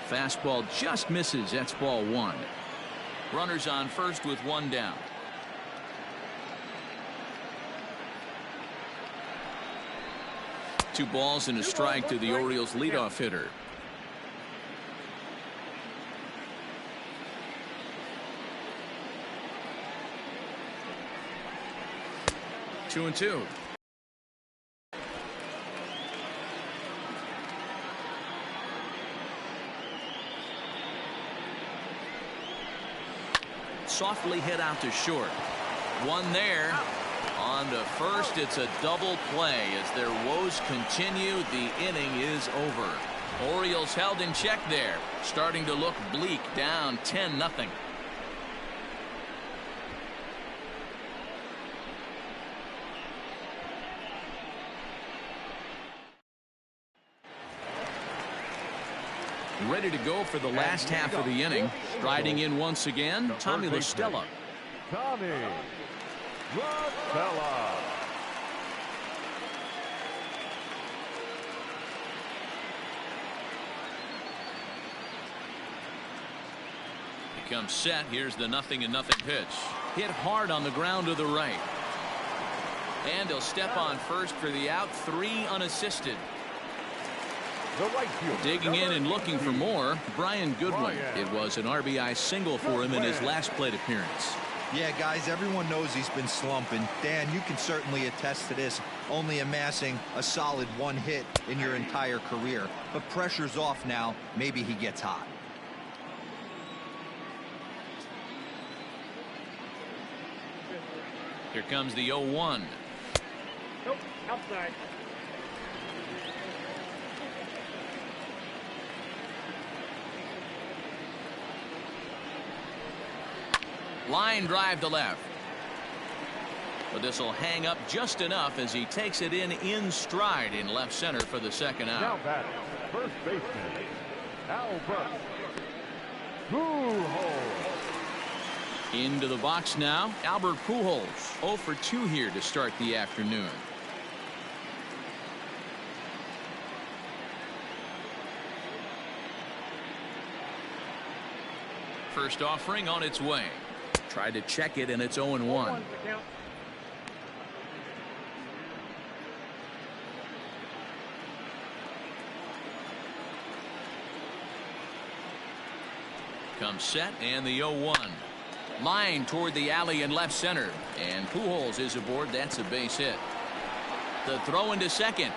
A: Fastball just misses. That's ball 1. Runners on first with one down. Two balls and a strike to the Orioles leadoff hitter. Two and two. Softly hit out to short. One there. On to first, it's a double play as their woes continue. The inning is over. Orioles held in check there. Starting to look bleak, down 10-0. Ready to go for the last half of the inning. Striding in once again, Tommy La Stella.
C: Tommy La Stella.
A: He comes set. Here's the 0-0 pitch. Hit hard on the ground to the right. And he'll step on first for the out. 3 unassisted. Digging in and looking for more, Brian Goodwin. It was an RBI single for him in his last plate appearance.
D: Yeah, guys, everyone knows he's been slumping. Dan, you can certainly attest to this, only amassing a solid 1 hit in your entire career. But pressure's off now. Maybe he gets hot.
A: Here comes the 0-1.
E: Nope, outside.
A: Line drive to left. But this will hang up just enough as he takes it in stride in left center for the second out.
C: Now batting, first baseman, Albert Pujols.
A: Into the box now, Albert Pujols. 0-for-2 here to start the afternoon. First offering on its way. Tried to check it, and it's 0-1. comes set, and the 0-1. Line toward the alley in left center, and Pujols is aboard. That's a base hit. The throw into second.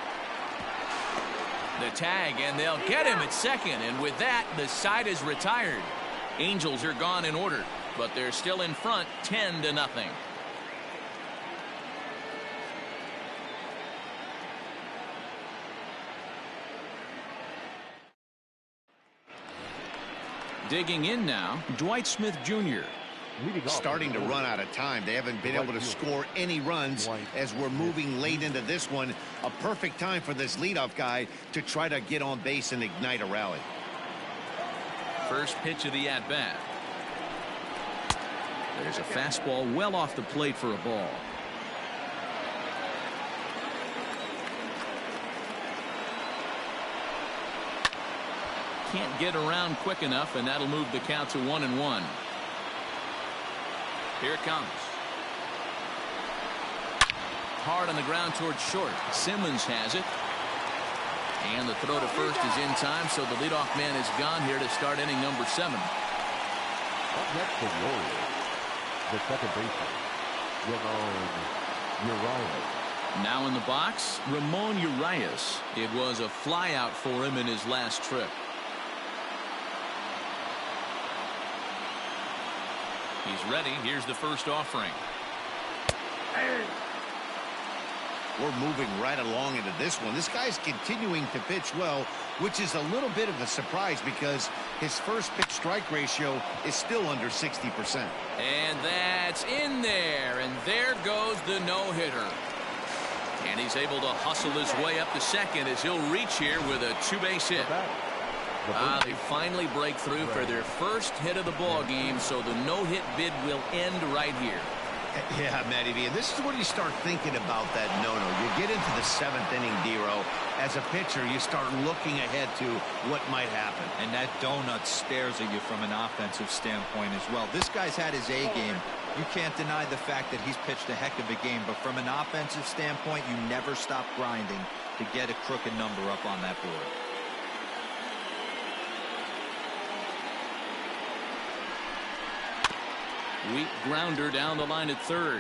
A: The tag, and they'll get him at second, and with that, the side is retired. Angels are gone in order, but they're still in front 10-0. Digging in now, Dwight Smith Jr.
B: Starting to run out of time. They haven't been able to score any runs as we're moving late into this one. A perfect time for this leadoff guy to try to get on base and ignite a rally.
A: First pitch of the at-bat. There's a fastball well off the plate for a ball. Can't get around quick enough, and that'll move the count to 1-1. Here it comes. Hard on the ground towards short. Simmons has it. And the throw to first is in time, so the leadoff man is gone here to start inning number 7.
C: Up next for the Orioles, the second baseman, Ramon Urias.
A: Now in the box, Ramon Urias. It was a flyout for him in his last trip. He's ready. Here's the first offering.
B: We're moving right along into this one. This guy's continuing to pitch well, which is a little bit of a surprise because his first pitch strike ratio is still under 60%.
A: And that's in there. And there goes the no-hitter. And he's able to hustle his way up to second as he'll reach here with a 2-base hit. They finally break through for their first hit of the ball game, so the no-hit bid will end right here.
B: Yeah, Matty V, and this is where you start thinking about that no-no. You get into the 7th inning, D-Row. As a pitcher, you start looking ahead to what might happen.
D: And that donut stares at you from an offensive standpoint as well. This guy's had his A game. You can't deny the fact that he's pitched a heck of a game, but from an offensive standpoint, you never stop grinding to get a crooked number up on that board.
A: Weak grounder down the line at third.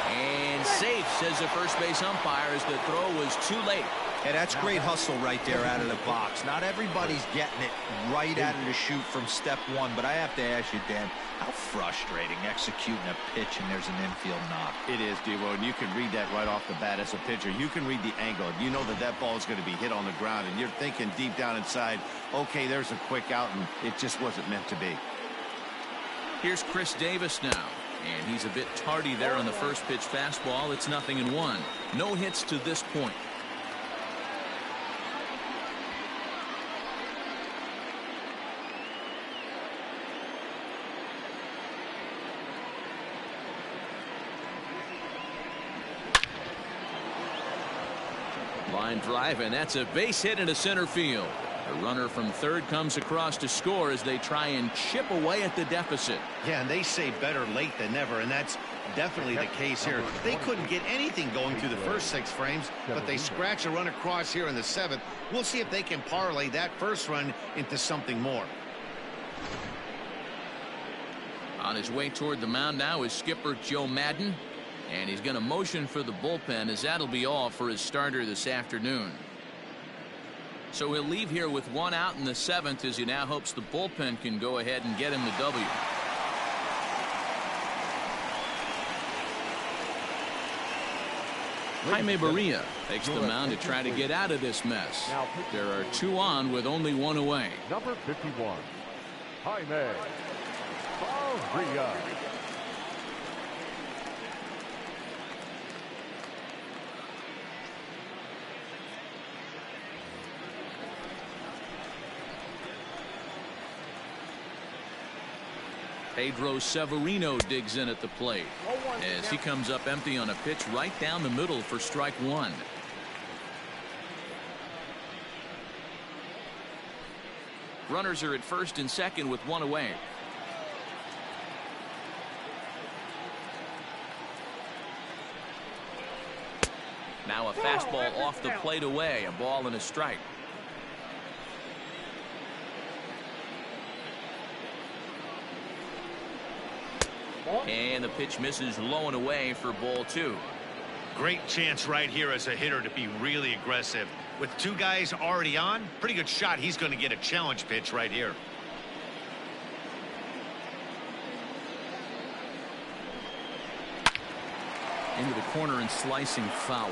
A: And safe, says the first base umpire, as the throw was too late.
D: Yeah, that's great hustle right there out of the box. Not everybody's getting it right out of the chute from step one, but I have to ask you, Dan, how frustrating executing a pitch and there's an infield knock.
B: It is, D-Row, and you can read that right off the bat as a pitcher. You can read the angle. You know that that ball is going to be hit on the ground, and you're thinking deep down inside, okay, there's a quick out, and it just wasn't meant to be.
A: Here's Chris Davis now, and he's a bit tardy there on the first pitch fastball. It's 0-1. No hits to this point. Line drive, and that's a base hit into center field. A runner from third comes across to score as they try and chip away at the deficit.
B: Yeah, and they say better late than never, and that's definitely the case here. They couldn't get anything going through the first 6 frames, but they scratch a run across here in the 7th. We'll see if they can parlay that first run into something more.
A: On his way toward the mound now is skipper Joe Madden, and he's going to motion for the bullpen, as that'll be all for his starter this afternoon. So he'll leave here with 1 out in the 7th as he now hopes the bullpen can go ahead and get him the W. Jaime Barria takes the mound to try to get out of this mess. There are 2 on with only 1 away.
C: Number 51, Jaime Barria.
A: Pedro Severino digs in at the plate as he comes up empty on a pitch right down the middle for strike 1. Runners are at first and second with 1 away. Now a fastball off the plate away, a ball and a strike. And the pitch misses low and away for ball 2.
B: Great chance right here as a hitter to be really aggressive. With 2 guys already on, pretty good shot. He's going to get a challenge pitch right here.
A: Into the corner and slicing foul.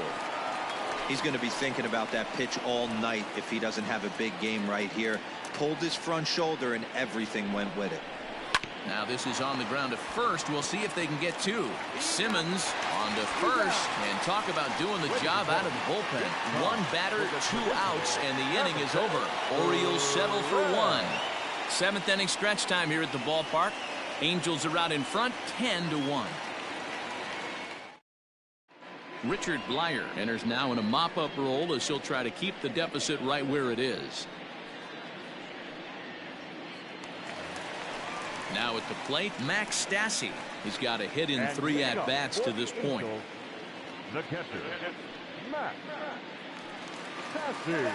D: He's going to be thinking about that pitch all night if he doesn't have a big game right here. Pulled his front shoulder and everything went with it.
A: Now this is on the ground to first. We'll see if they can get 2. Simmons on to first, and talk about doing the job out of the bullpen. 1 batter, 2 outs, and the inning is over. Orioles settle for 1. 7th inning stretch time here at the ballpark. Angels are out in front 10-1. Richard Blyer enters now in a mop-up role as he'll try to keep the deficit right where it is. Now at the plate, Max Stassi. He's got a hit in 3 at-bats to this point.
C: The catcher, Max Stassi.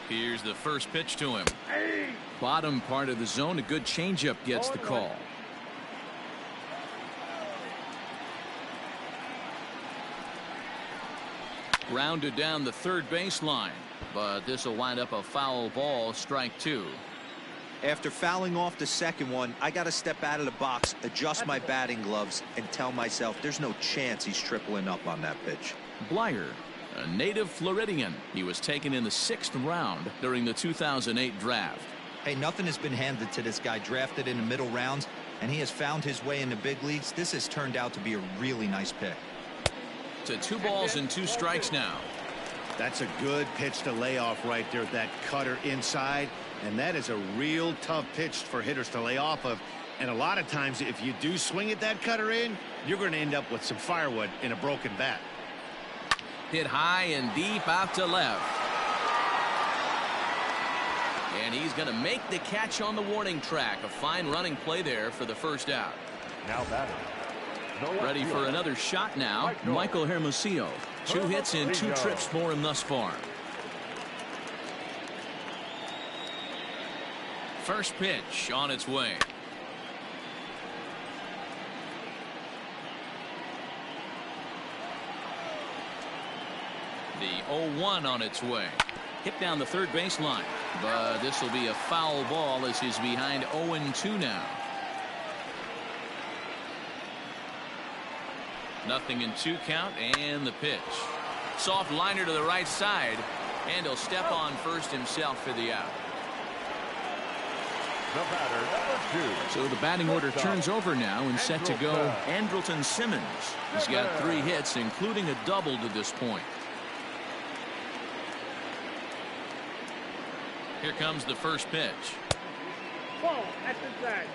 A: Here's the first pitch to him. Bottom part of the zone. A good changeup gets the call. Grounded down the third baseline, but this will wind up a foul ball, strike 2.
D: After fouling off the second one, I got to step out of the box, adjust my batting gloves, and tell myself there's no chance he's tripling up on that pitch.
A: Blyer, a native Floridian. He was taken in the 6th round during the 2008 draft.
D: Hey, nothing has been handed to this guy. Drafted in the middle rounds, and he has found his way in the big leagues. This has turned out to be a really nice pick.
A: To 2 balls and 2 strikes now.
B: That's a good pitch to lay off right there. That cutter inside, and that is a real tough pitch for hitters to lay off of. And a lot of times, if you do swing at that cutter in, you're going to end up with some firewood in a broken bat.
A: Hit high and deep out to left. And he's going to make the catch on the warning track. A fine running play there for the first out.
C: Now batting.
A: Ready for another shot now. Michael Hermosillo. 2 hits and 2 trips for him thus far. First pitch on its way. The 0-1 on its way. Hit down the third baseline, but this will be a foul ball as he's behind 0-2 now. Nothing in 2 count, and the pitch. Soft liner to the right side, and he'll step on first himself for the out.
C: The batter, number 2.
A: So the batting order turns over now and set to go. Andrelton Simmons. He's got 3 hits, including a double to this point. Here comes the first pitch.
E: Ball, that's inside.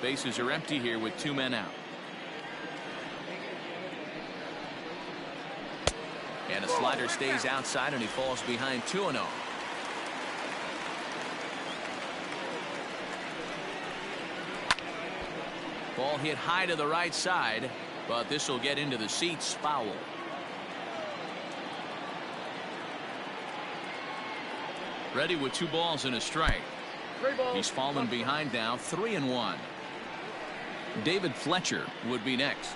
A: Bases are empty here with 2 men out. And a slider stays outside, and he falls behind 2-0. Ball hit high to the right side, but this will get into the seats. Foul. Ready with 2 balls and a strike. He's fallen behind now, 3-1. David Fletcher would be next.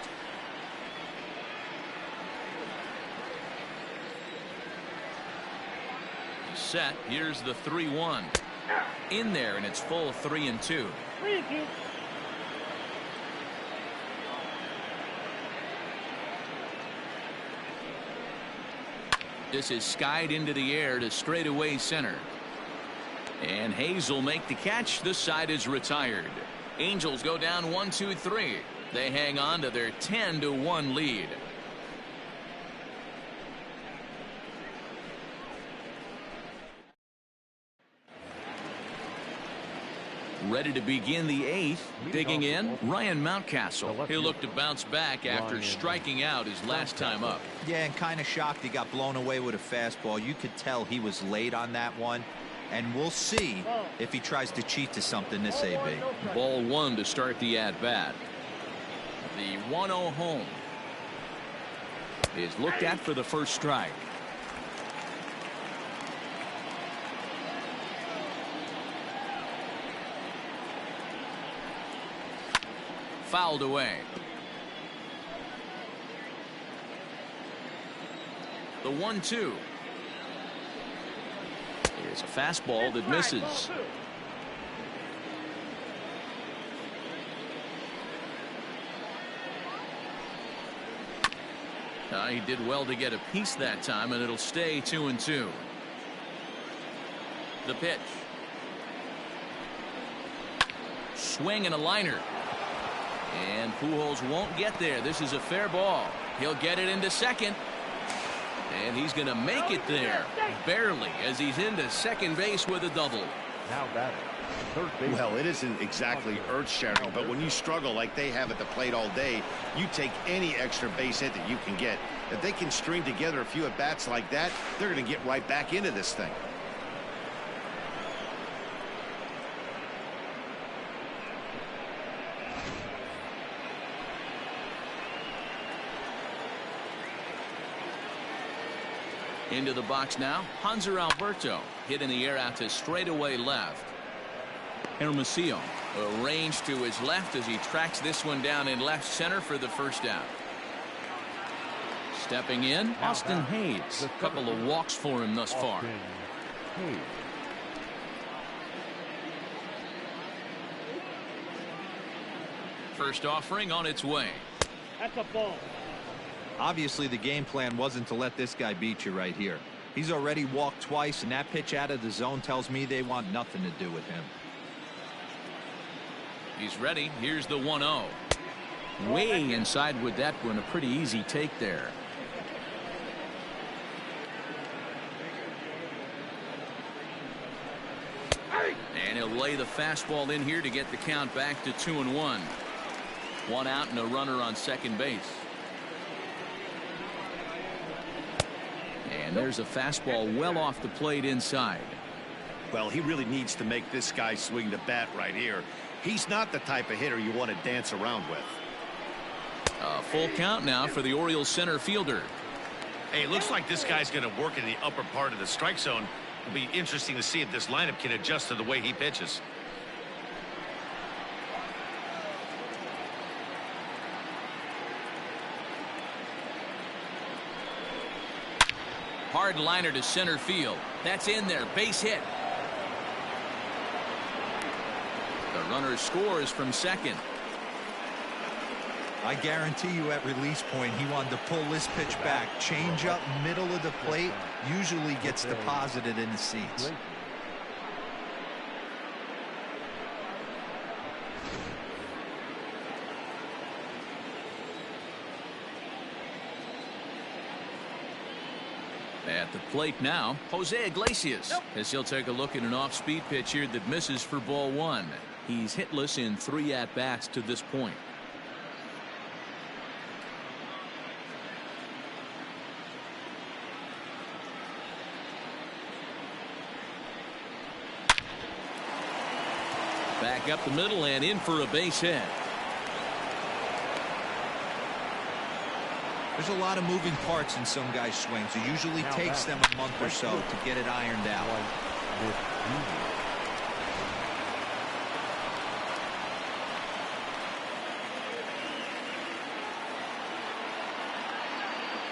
A: Set. Here's the 3-1. In there, and it's full 3-2. This is skied into the air to straightaway center. And Hayes will make the catch. This side is retired. Angels go down 1-2-3. They hang on to their 10-1 lead. Ready to begin the 8th. Digging in, Ryan Mountcastle. He'll look to bounce back after striking out his last time up.
D: Yeah, and kind of shocked he got blown away with a fastball. You could tell he was late on that one. And we'll see if he tries to cheat to something this AB.
A: Ball 1 to start the at-bat. The 1-0 home is looked at for the first strike. Fouled away. The 1-2. Here's a fastball that misses. He did well to get a piece that time, and it'll stay 2-2. The pitch. Swing and a liner. And Pujols won't get there. This is a fair ball. He'll get it into second. And he's going to make it there. Barely, as he's into second base with a double.
C: Now batting, third base.
B: Well, it isn't exactly earth-shattering, but when you struggle like they have at the plate all day, you take any extra base hit that you can get. If they can string together a few at-bats like that, they're going to get right back into this thing.
A: Into the box now, Hanser Alberto hit in the air out to straightaway left. Hermosillo arranged to his left as he tracks this one down in left center for the first out. Stepping in, Austin Hayes. A couple of walks for him thus far. First offering on its way.
E: That's a ball.
D: Obviously, the game plan wasn't to let this guy beat you right here. He's already walked twice, and that pitch out of the zone tells me they want nothing to do with him.
A: He's ready. Here's the 1-0. Way inside with that one. A pretty easy take there. And he'll lay the fastball in here to get the count back to 2-1. One out and a runner on second base. And there's a fastball well off the plate inside.
B: Well, he really needs to make this guy swing the bat right here. He's not the type of hitter you want to dance around with.
A: A full count now for the Orioles center fielder.
H: Hey, it looks like this guy's going to work in the upper part of the strike zone. It'll be interesting to see if this lineup can adjust to the way he pitches.
A: Hard liner to center field. That's in there. Base hit. The runner scores from second.
D: I guarantee you at release point he wanted to pull this pitch back. Change up middle of the plate usually gets deposited in the seats.
A: At the plate now, Jose Iglesias, as he'll take a look at an off-speed pitch here that misses for ball one. He's hitless in 3 at-bats to this point. Back up the middle and in for a base hit.
D: There's a lot of moving parts in some guys' swings. It usually takes them a month or so to get it ironed out.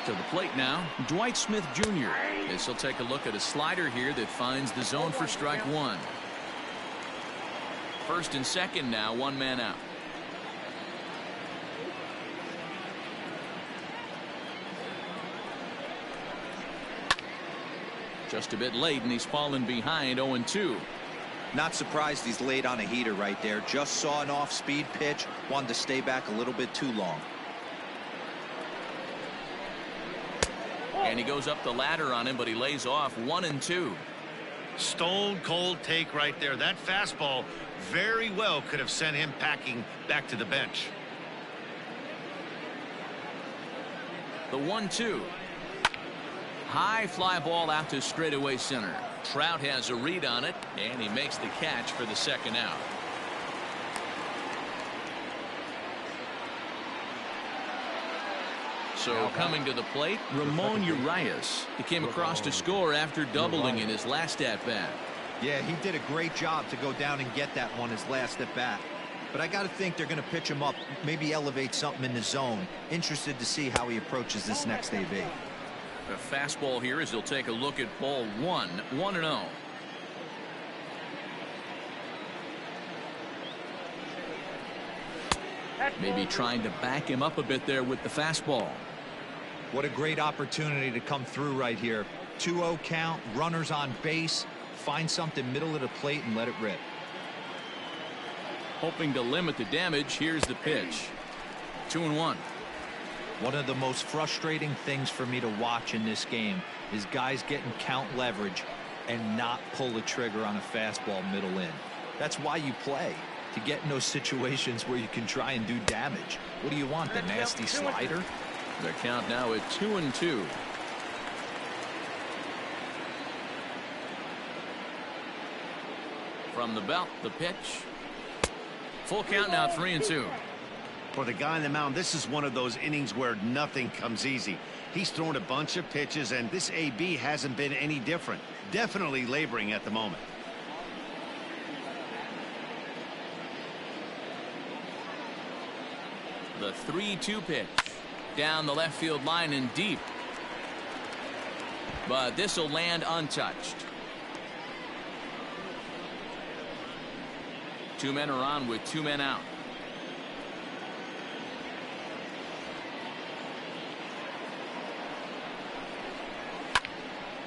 A: To the plate now, Dwight Smith Jr. As he'll take a look at a slider here that finds the zone for strike one. First and second now, one man out. Just a bit late, and he's fallen behind 0-2.
D: Not surprised he's laid on a heater right there. Just saw an off-speed pitch. Wanted to stay back a little bit too long.
A: And he goes up the ladder on him, but he lays off 1-2.
H: Stone cold take right there. That fastball very well could have sent him packing back to the bench.
A: The 1-2. High fly ball out to straightaway center. Trout has a read on it, and he makes the catch for the second out. So coming to the plate, Ramon Urias. He came across to score after doubling in his last at-bat.
D: Yeah, he did a great job to go down and get that one his last at bat. but I got to think they're going to pitch him up, maybe elevate something in the zone. Interested to see how he approaches this next AB.
A: A fastball here as he'll take a look at ball 1, 1-0. Maybe trying to back him up a bit there with the fastball.
D: What a great opportunity to come through right here. 2-0 count, runners on base. Find something middle of the plate and let it rip.
A: Hoping to limit the damage. Here's the pitch. 2-1.
D: One of the most frustrating things for me to watch in this game is guys getting count leverage and not pull the trigger on a fastball middle in. That's why you play, to get in those situations where you can try and do damage. What do you want, the nasty slider?
A: The count now at 2-2. From the belt, the pitch. Full count now, 3-2.
B: For the guy on the mound, this is one of those innings where nothing comes easy. He's thrown a bunch of pitches, and this AB hasn't been any different. Definitely laboring at the moment.
A: The 3-2 pitch. Down the left field line and deep. But this will land untouched. 2 men are on with 2 men out.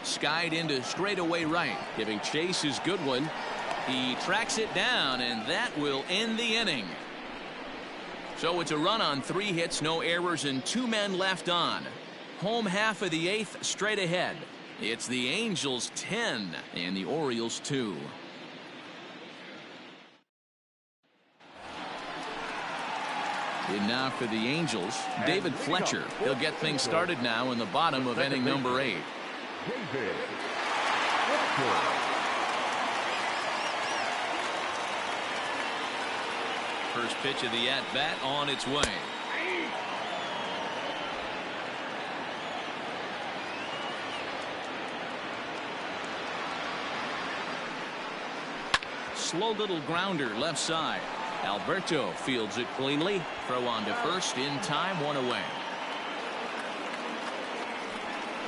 A: Skied into straightaway right, giving Chase his good one. He tracks it down, and that will end the inning. So it's a run on 3 hits, no errors, and 2 men left on. Home half of the 8th, straight ahead. It's the Angels 10 and the Orioles 2. And now for the Angels, David Fletcher. He'll get things started now in the bottom of inning number 8. First pitch of the at-bat on its way. Slow little grounder left side. Alberto fields it cleanly. Throw on to first in time, 1 away.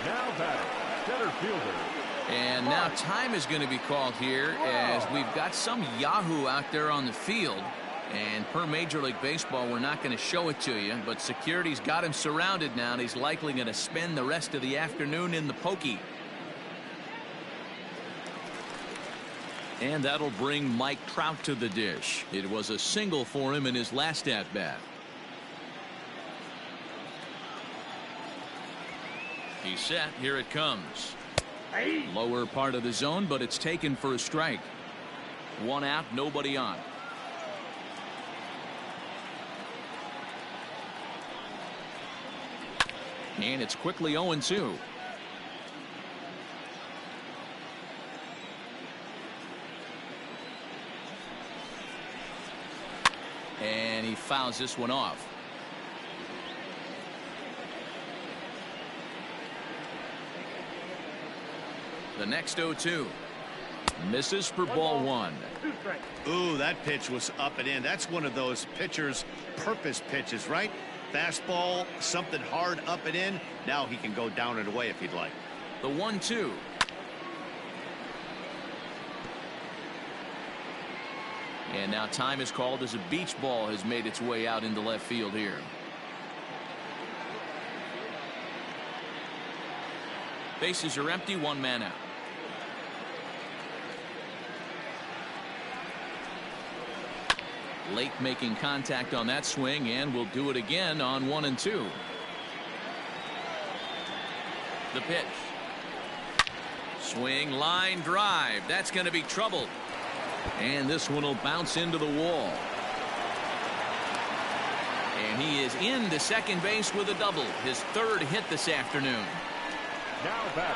C: Now batting, center fielder.
A: And now time is going to be called here as we've got some Yahoo out there on the field. And per Major League Baseball, we're not going to show it to you, but security's got him surrounded now, and he's likely going to spend the rest of the afternoon in the pokey. And that'll bring Mike Trout to the dish. It was a single for him in his last at-bat. He's set. Here it comes. Lower part of the zone, but it's taken for a strike. 1 out, nobody on. And it's quickly 0-2. And he fouls this one off. The next 0-2. Misses for ball 1.
B: Ooh, that pitch was up and in. That's one of those pitchers' purpose pitches, right? Fastball, something hard up and in. Now he can go down and away if he'd like.
A: The 1-2. And now time is called as a beach ball has made its way out into left field here. Bases are empty, 1 man out. Lake making contact on that swing, and will do it again on 1 and 2. The pitch. Swing, line drive. That's going to be trouble. And this one will bounce into the wall. And he is into second base with a double. His 3rd hit this afternoon.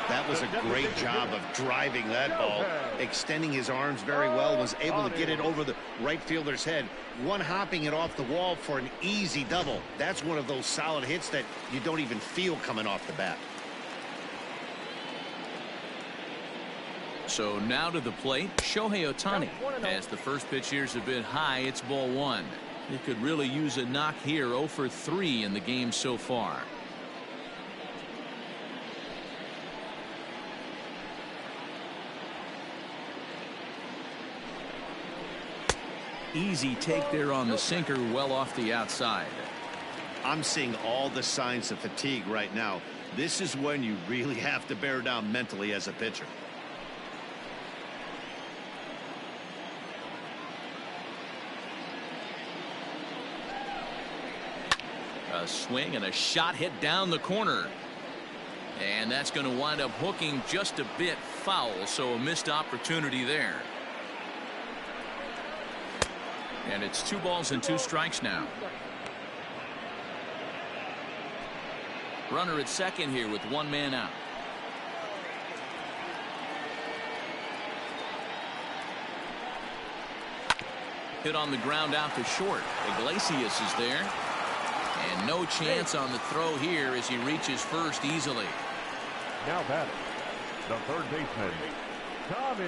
B: That was a great job of driving that ball, extending his arms very well, was able to get it over the right fielder's head, one hopping it off the wall for an easy double. That's one of those solid hits that you don't even feel coming off the bat.
A: So now to the plate, Shohei Ohtani. As the first pitch here is a bit high, it's ball one. He could really use a knock here. 0 for 3 in the game so far. Easy take there on the sinker, well off the outside.
B: I'm seeing all the signs of fatigue right now. This is when you really have to bear down mentally as a pitcher.
A: A swing and a shot hit down the corner. And that's going to wind up hooking just a bit foul, so a missed opportunity there. And it's 2 balls and 2 strikes now. Runner at second here with 1 man out. Hit on the ground out to short. Iglesias is there. And no chance on the throw here as he reaches first easily.
C: Now batting, the third baseman, Tommy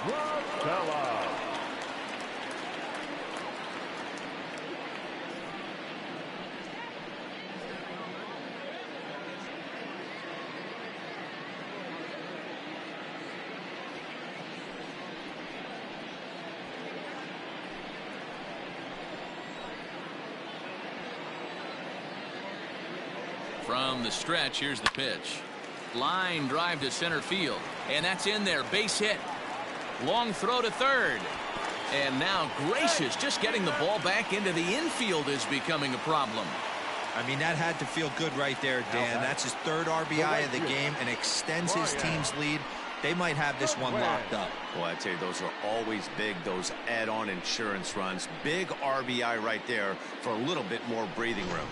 C: Rosella.
A: From the stretch, here's the pitch. Line drive to center field. And that's in there. Base hit. Long throw to third. And now Gracious just getting the ball back into the infield is becoming a problem.
D: I mean, that had to feel good right there, Dan. That's his 3rd RBI of the game and extends his team's lead. They might have this one locked up.
B: Well, I tell you, those are always big, those add-on insurance runs. Big RBI right there for a little bit more breathing room.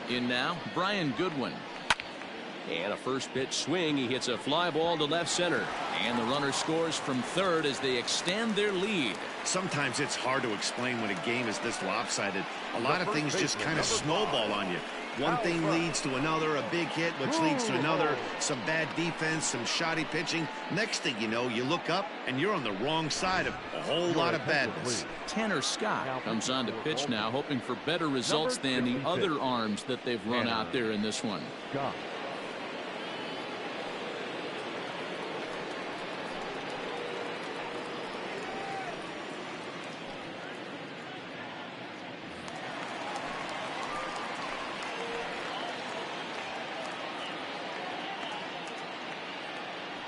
A: In now, Brian Goodwin.
G: And a first pitch swing. He hits a fly ball to left center.
A: And the runner scores from third as they extend their lead.
B: Sometimes it's hard to explain when a game is this lopsided. A lot of things just kind of snowball on you. One thing leads to another, a big hit, which leads to another, some bad defense, some shoddy pitching. Next thing you know, you look up and you're on the wrong side of a whole lot of badness.
A: Tanner Scott comes on to pitch now, hoping for better results than the other arms that they've run out there in this one.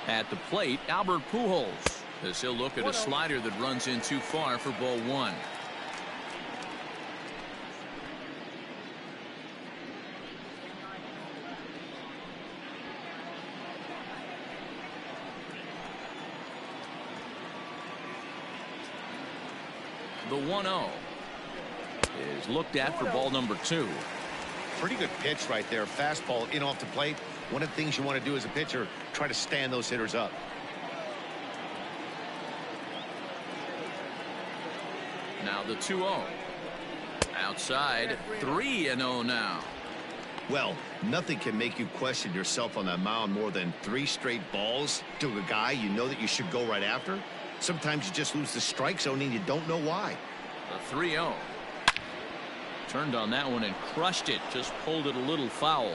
A: At the plate, Albert Pujols, as he'll look at a slider that runs in too far for ball one. The 1-0 is looked at for ball number 2.
B: Pretty good pitch right there. Fastball in off the plate. One of the things you want to do as a pitcher, try to stand those hitters up.
A: Now the 2-0. Outside, 3-0 now.
B: Well, nothing can make you question yourself on that mound more than 3 straight balls to a guy you know that you should go right after. Sometimes you just lose the strike zone and you don't know why.
A: The 3-0. Turned on that one and crushed it. Just pulled it a little foul.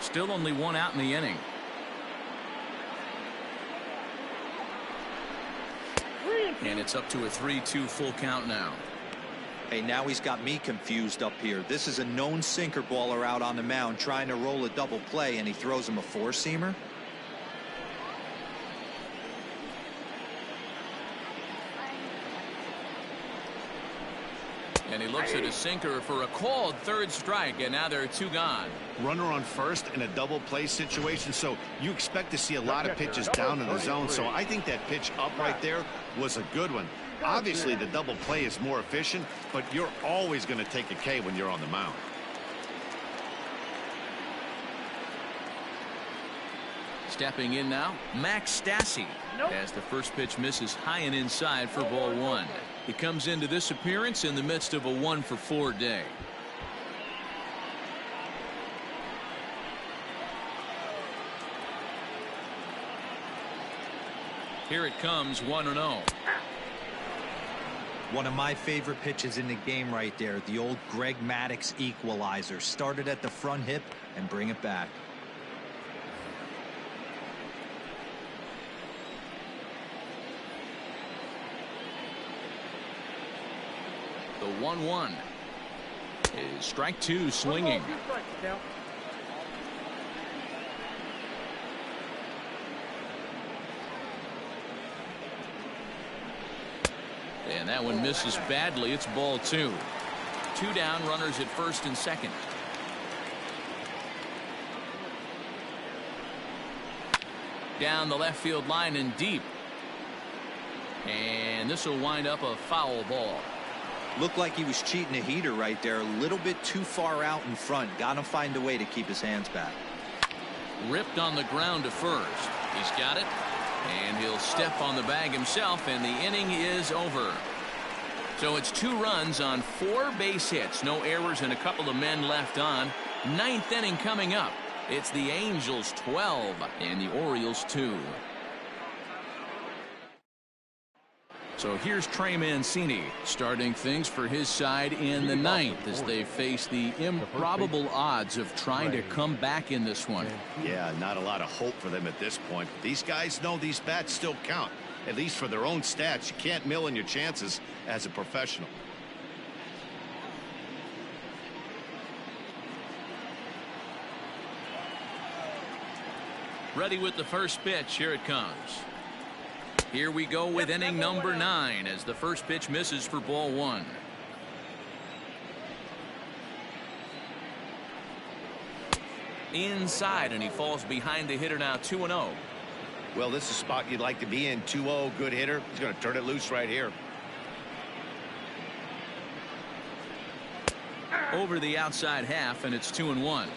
A: Still only 1 out in the inning. And it's up to a 3-2 full count now.
D: Hey, now he's got me confused up here. This is a known sinker baller out on the mound trying to roll a double play, and he throws him a 4-seamer.
A: And he looks at his sinker for a called 3rd strike, and now there are 2 gone.
B: Runner on first in a double play situation, so you expect to see a lot of pitches down in the zone. So I think that pitch up right there was a good one. Obviously, the double play is more efficient, but you're always going to take a K when you're on the mound.
A: Stepping in now, Max Stassi. As the first pitch misses high and inside for ball 1. He comes into this appearance in the midst of a 1-for-4 day. Here it comes, 1-0.
D: One of my favorite pitches in the game right there. The old Greg Maddux equalizer. Started at the front hip and bring it back.
A: The 1-1 is strike two swinging. And that one misses badly. It's ball two. Two down, runners at first and second. Down the left field line and deep. And this will wind up a foul ball.
D: Looked like he was cheating a heater right there. A little bit too far out in front. Got to find a way to keep his hands back.
A: Ripped on the ground to first. He's got it. And he'll step on the bag himself, and the inning is over. So it's 2 runs on 4 base hits. No errors and a couple of men left on. 9th inning coming up. It's the Angels 12 and the Orioles 2. So here's Trey Mancini starting things for his side in the 9th as they face the improbable odds of trying to come back in this one.
B: Yeah, not a lot of hope for them at this point. These guys know these bats still count, at least for their own stats. You can't mill in your chances as a professional.
A: Ready with the first pitch. Here it comes. Here we go with inning number 9 as the first pitch misses for ball 1. Inside, and he falls behind the hitter now. 2-0.
B: Well, this is a spot you'd like to be in. 2-0, good hitter. He's going to turn it loose right here.
A: Over the outside half, and it's 2-1.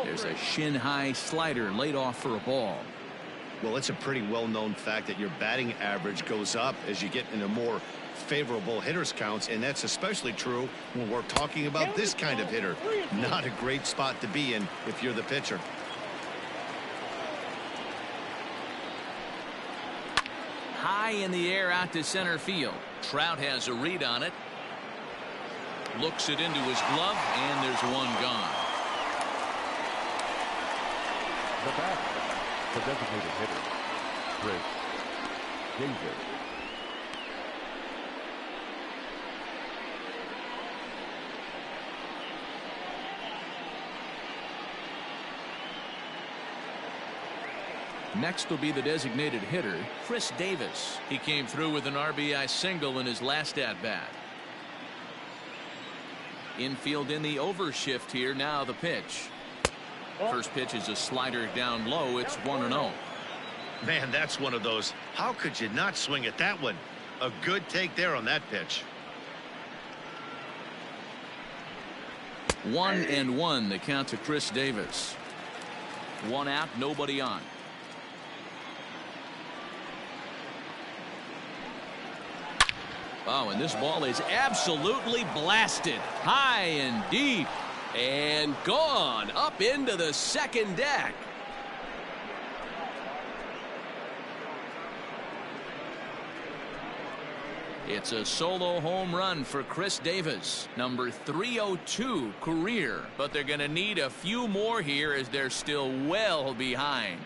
A: There's a shin-high slider laid off for a ball.
B: Well, it's a pretty well-known fact that your batting average goes up as you get into more favorable hitters counts, and that's especially true when we're talking about this kind of hitter. Not a great spot to be in if you're the pitcher.
A: High in the air out to center field. Trout has a read on it. Looks it into his glove, and there's one gone.
C: The batter, the designated hitter, Chris Davis.
A: Next will be the designated hitter, Chris Davis. He came through with an RBI single in his last at-bat. Infield in the overshift here. Now the pitch. First pitch is a slider down low. It's 1-0.
H: Man, that's one of those. How could you not swing at that one? A good take there on that pitch.
A: 1-1 the count to Chris Davis. One out, nobody on. Oh, and this ball is absolutely blasted. High and deep. And gone up into the second deck. It's a solo home run for Chris Davis, number 302 career, but they're going to need a few more here as they're still well behind.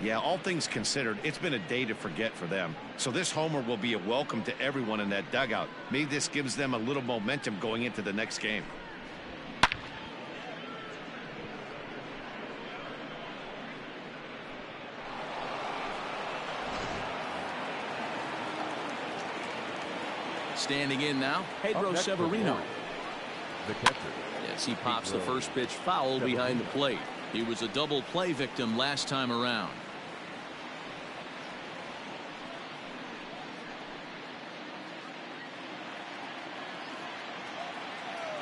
B: Yeah, all things considered, it's been a day to forget for them. So this homer will be a welcome to everyone in that dugout. Maybe this gives them a little momentum going into the next game.
A: Standing in now, Pedro Severino.
C: The catcher.
A: Yes, he pops the first pitch foul behind the plate. He was a double play victim last time around.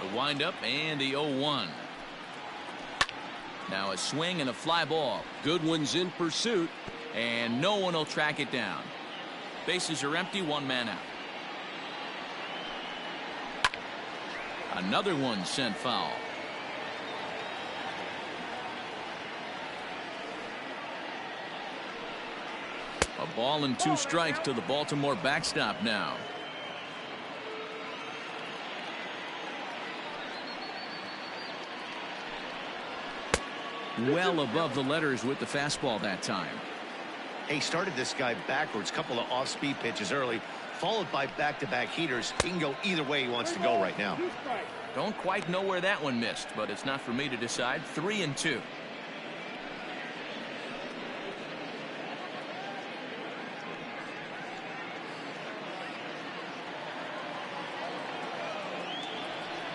A: The windup and the 0-1. Now a swing and a fly ball. Goodwin's in pursuit, and no one will track it down. Bases are empty, one man out. Another one sent foul. A ball and 2 strikes to the Baltimore backstop now. Well above the letters with the fastball that time.
B: He started this guy backwards, couple of off-speed pitches early, followed by back-to-back heaters. He can go either way he wants to go right now.
A: Don't quite know where that one missed, but it's not for me to decide. 3-2.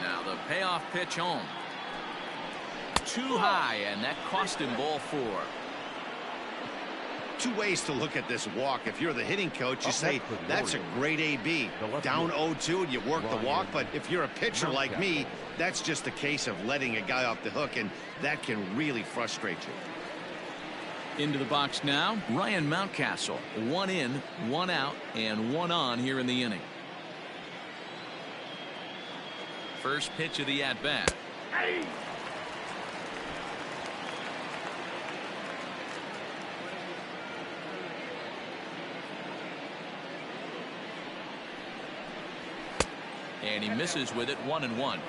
A: Now the payoff pitch home. Too high, and that cost him ball 4.
B: 2 ways to look at this walk. If you're the hitting coach, you say that's a great AB. Down 0-2 and you work the walk. But if you're a pitcher like me, that's just a case of letting a guy off the hook, and that can really frustrate you.
A: Into the box now, Ryan Mountcastle. 1 in, 1 out, and 1 on here in the inning. First pitch of the at-bat. And he misses with it. 1-1.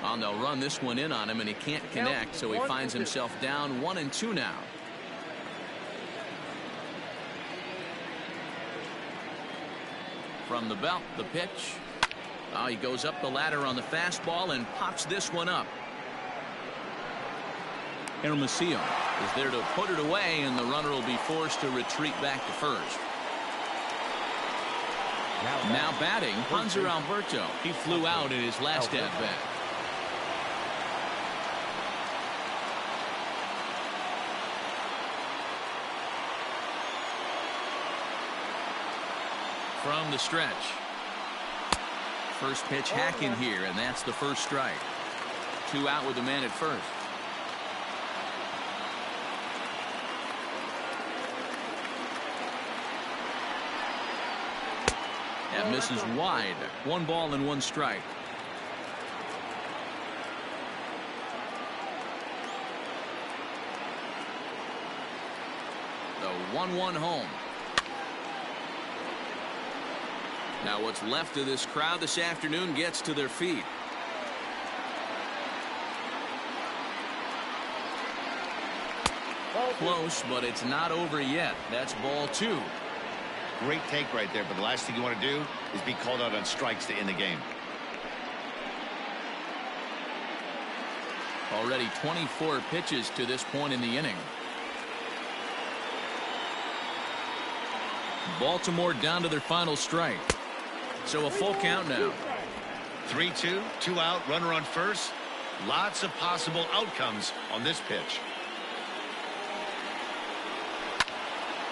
A: And they'll run this one in on him, and he can't connect, so he finds himself down 1-2 now. From the belt, the pitch. Oh, he goes up the ladder on the fastball and pops this one up. Hermosillo is there to put it away, and the runner will be forced to retreat back to first. Now batting, Hanser Alberto. He flew out in his last at-bat. From the stretch. First pitch hacking here, and that's the first strike. 2 out with the man at first. That misses wide. 1 ball and 1 strike. The 1-1 home. Now what's left of this crowd this afternoon gets to their feet. Close, but it's not over yet. That's ball 2.
B: Great take right there, but the last thing you want to do is be called out on strikes to end the game.
A: Already 24 pitches to this point in the inning. Baltimore down to their final strike. So a full count now.
B: 3-2, 2 out, runner on first. Lots of possible outcomes on this pitch.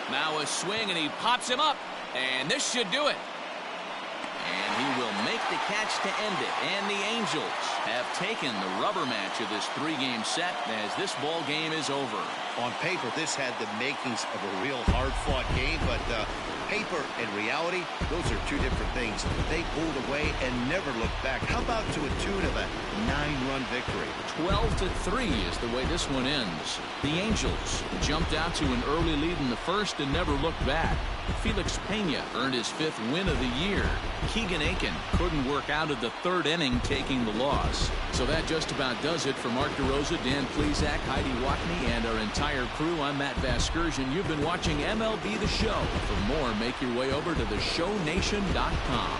A: Now a swing, and he pops him up, and this should do it. And he will make the catch to end it. And the Angels have taken the rubber match of this 3-game set as this ball game is over.
B: On paper, this had the makings of a real hard-fought game, but paper and reality, those are 2 different things. They pulled away and never looked back. How about to a tune of a 9-run victory?
A: 12-3 is the way this one ends. The Angels jumped out to an early lead in the first and never looked back. Felix Pena earned his 5th win of the year. Keegan Aiken couldn't work out of the 3rd inning, taking the loss. So that just about does it for Mark DeRosa, Dan Plesac, Heidi Watney, and our entire crew. I'm Matt Vasgersian. You've been watching MLB The Show. For more, make your way over to theshownation.com.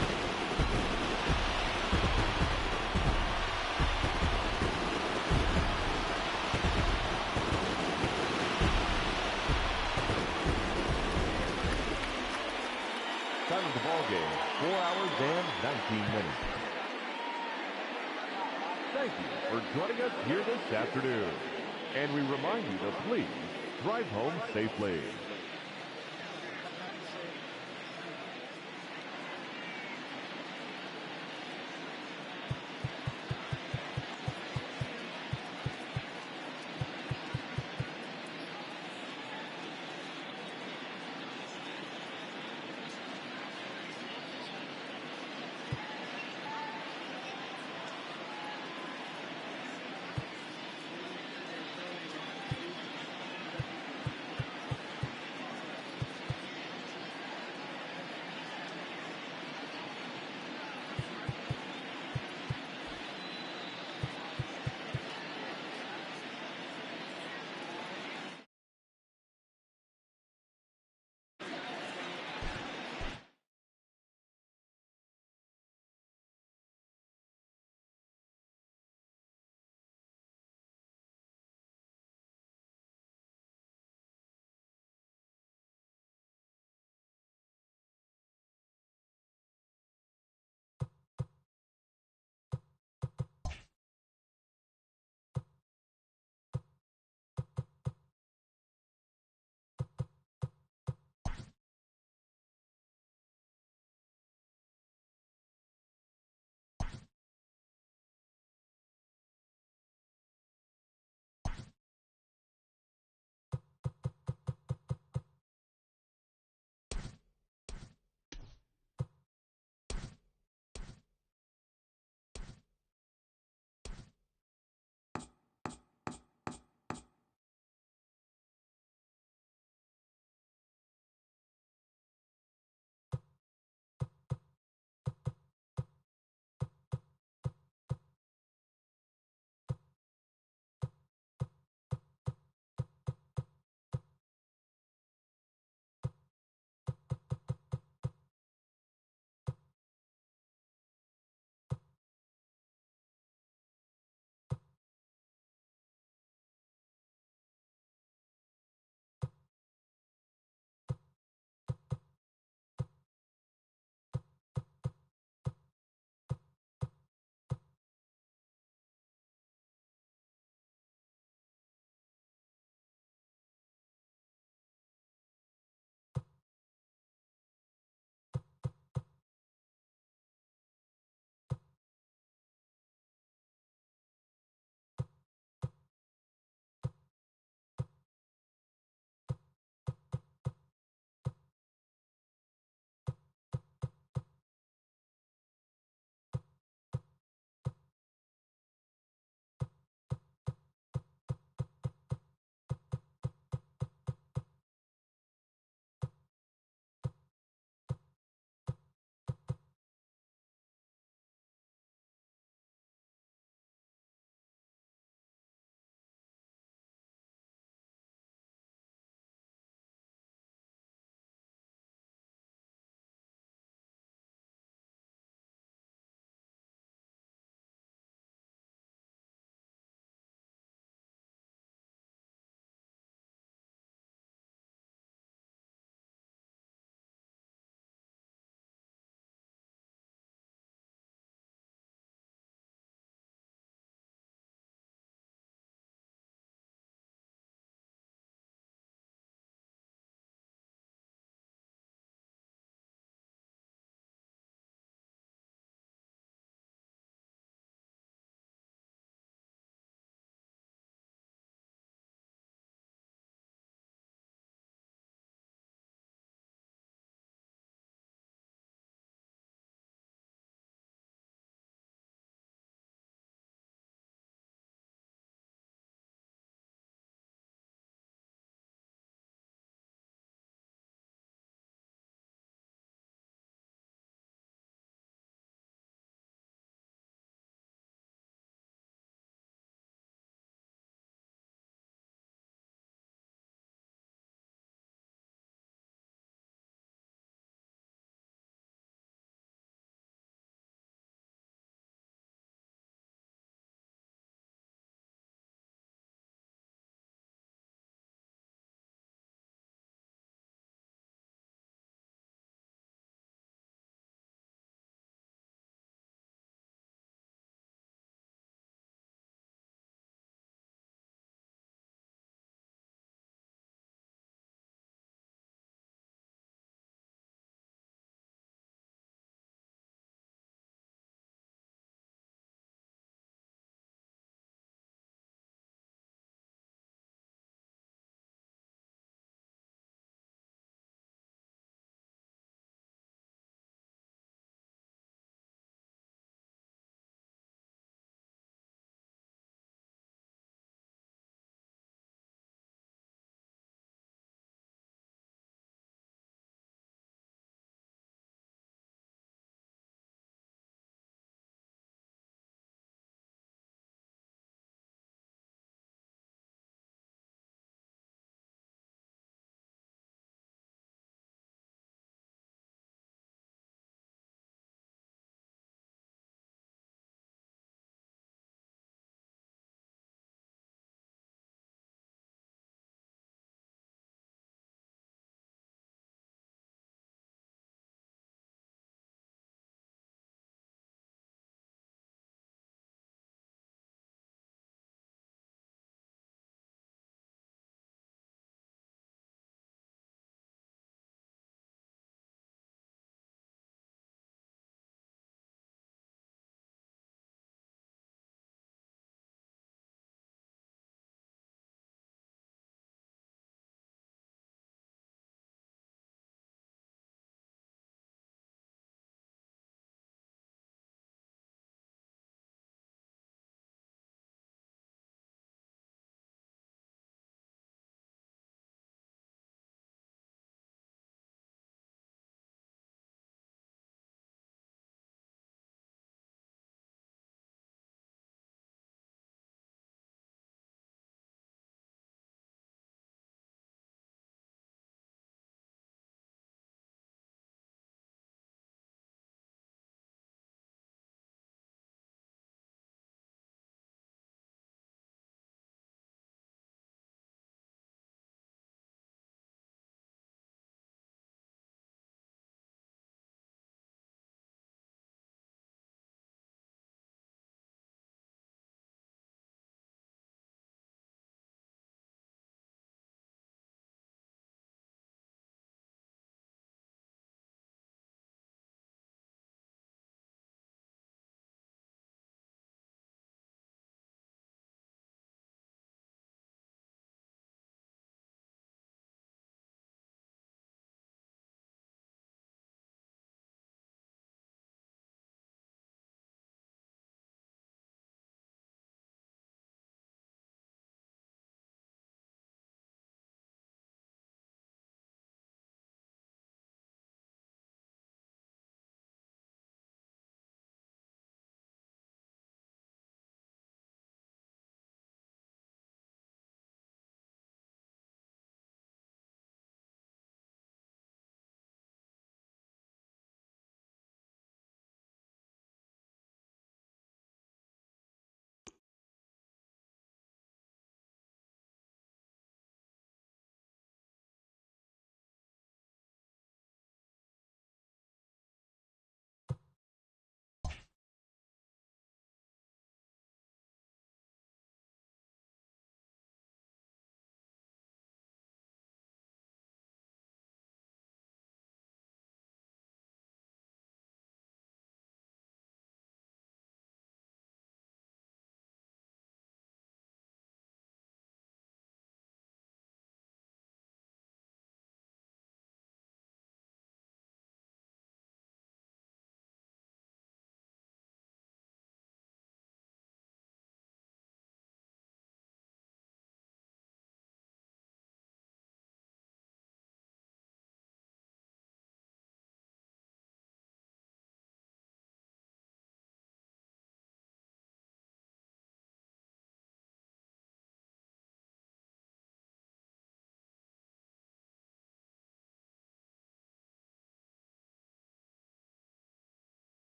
C: Time of the ball game, 4 hours and 19 minutes. Thank you for joining us here this afternoon. And we remind you to please drive home safely.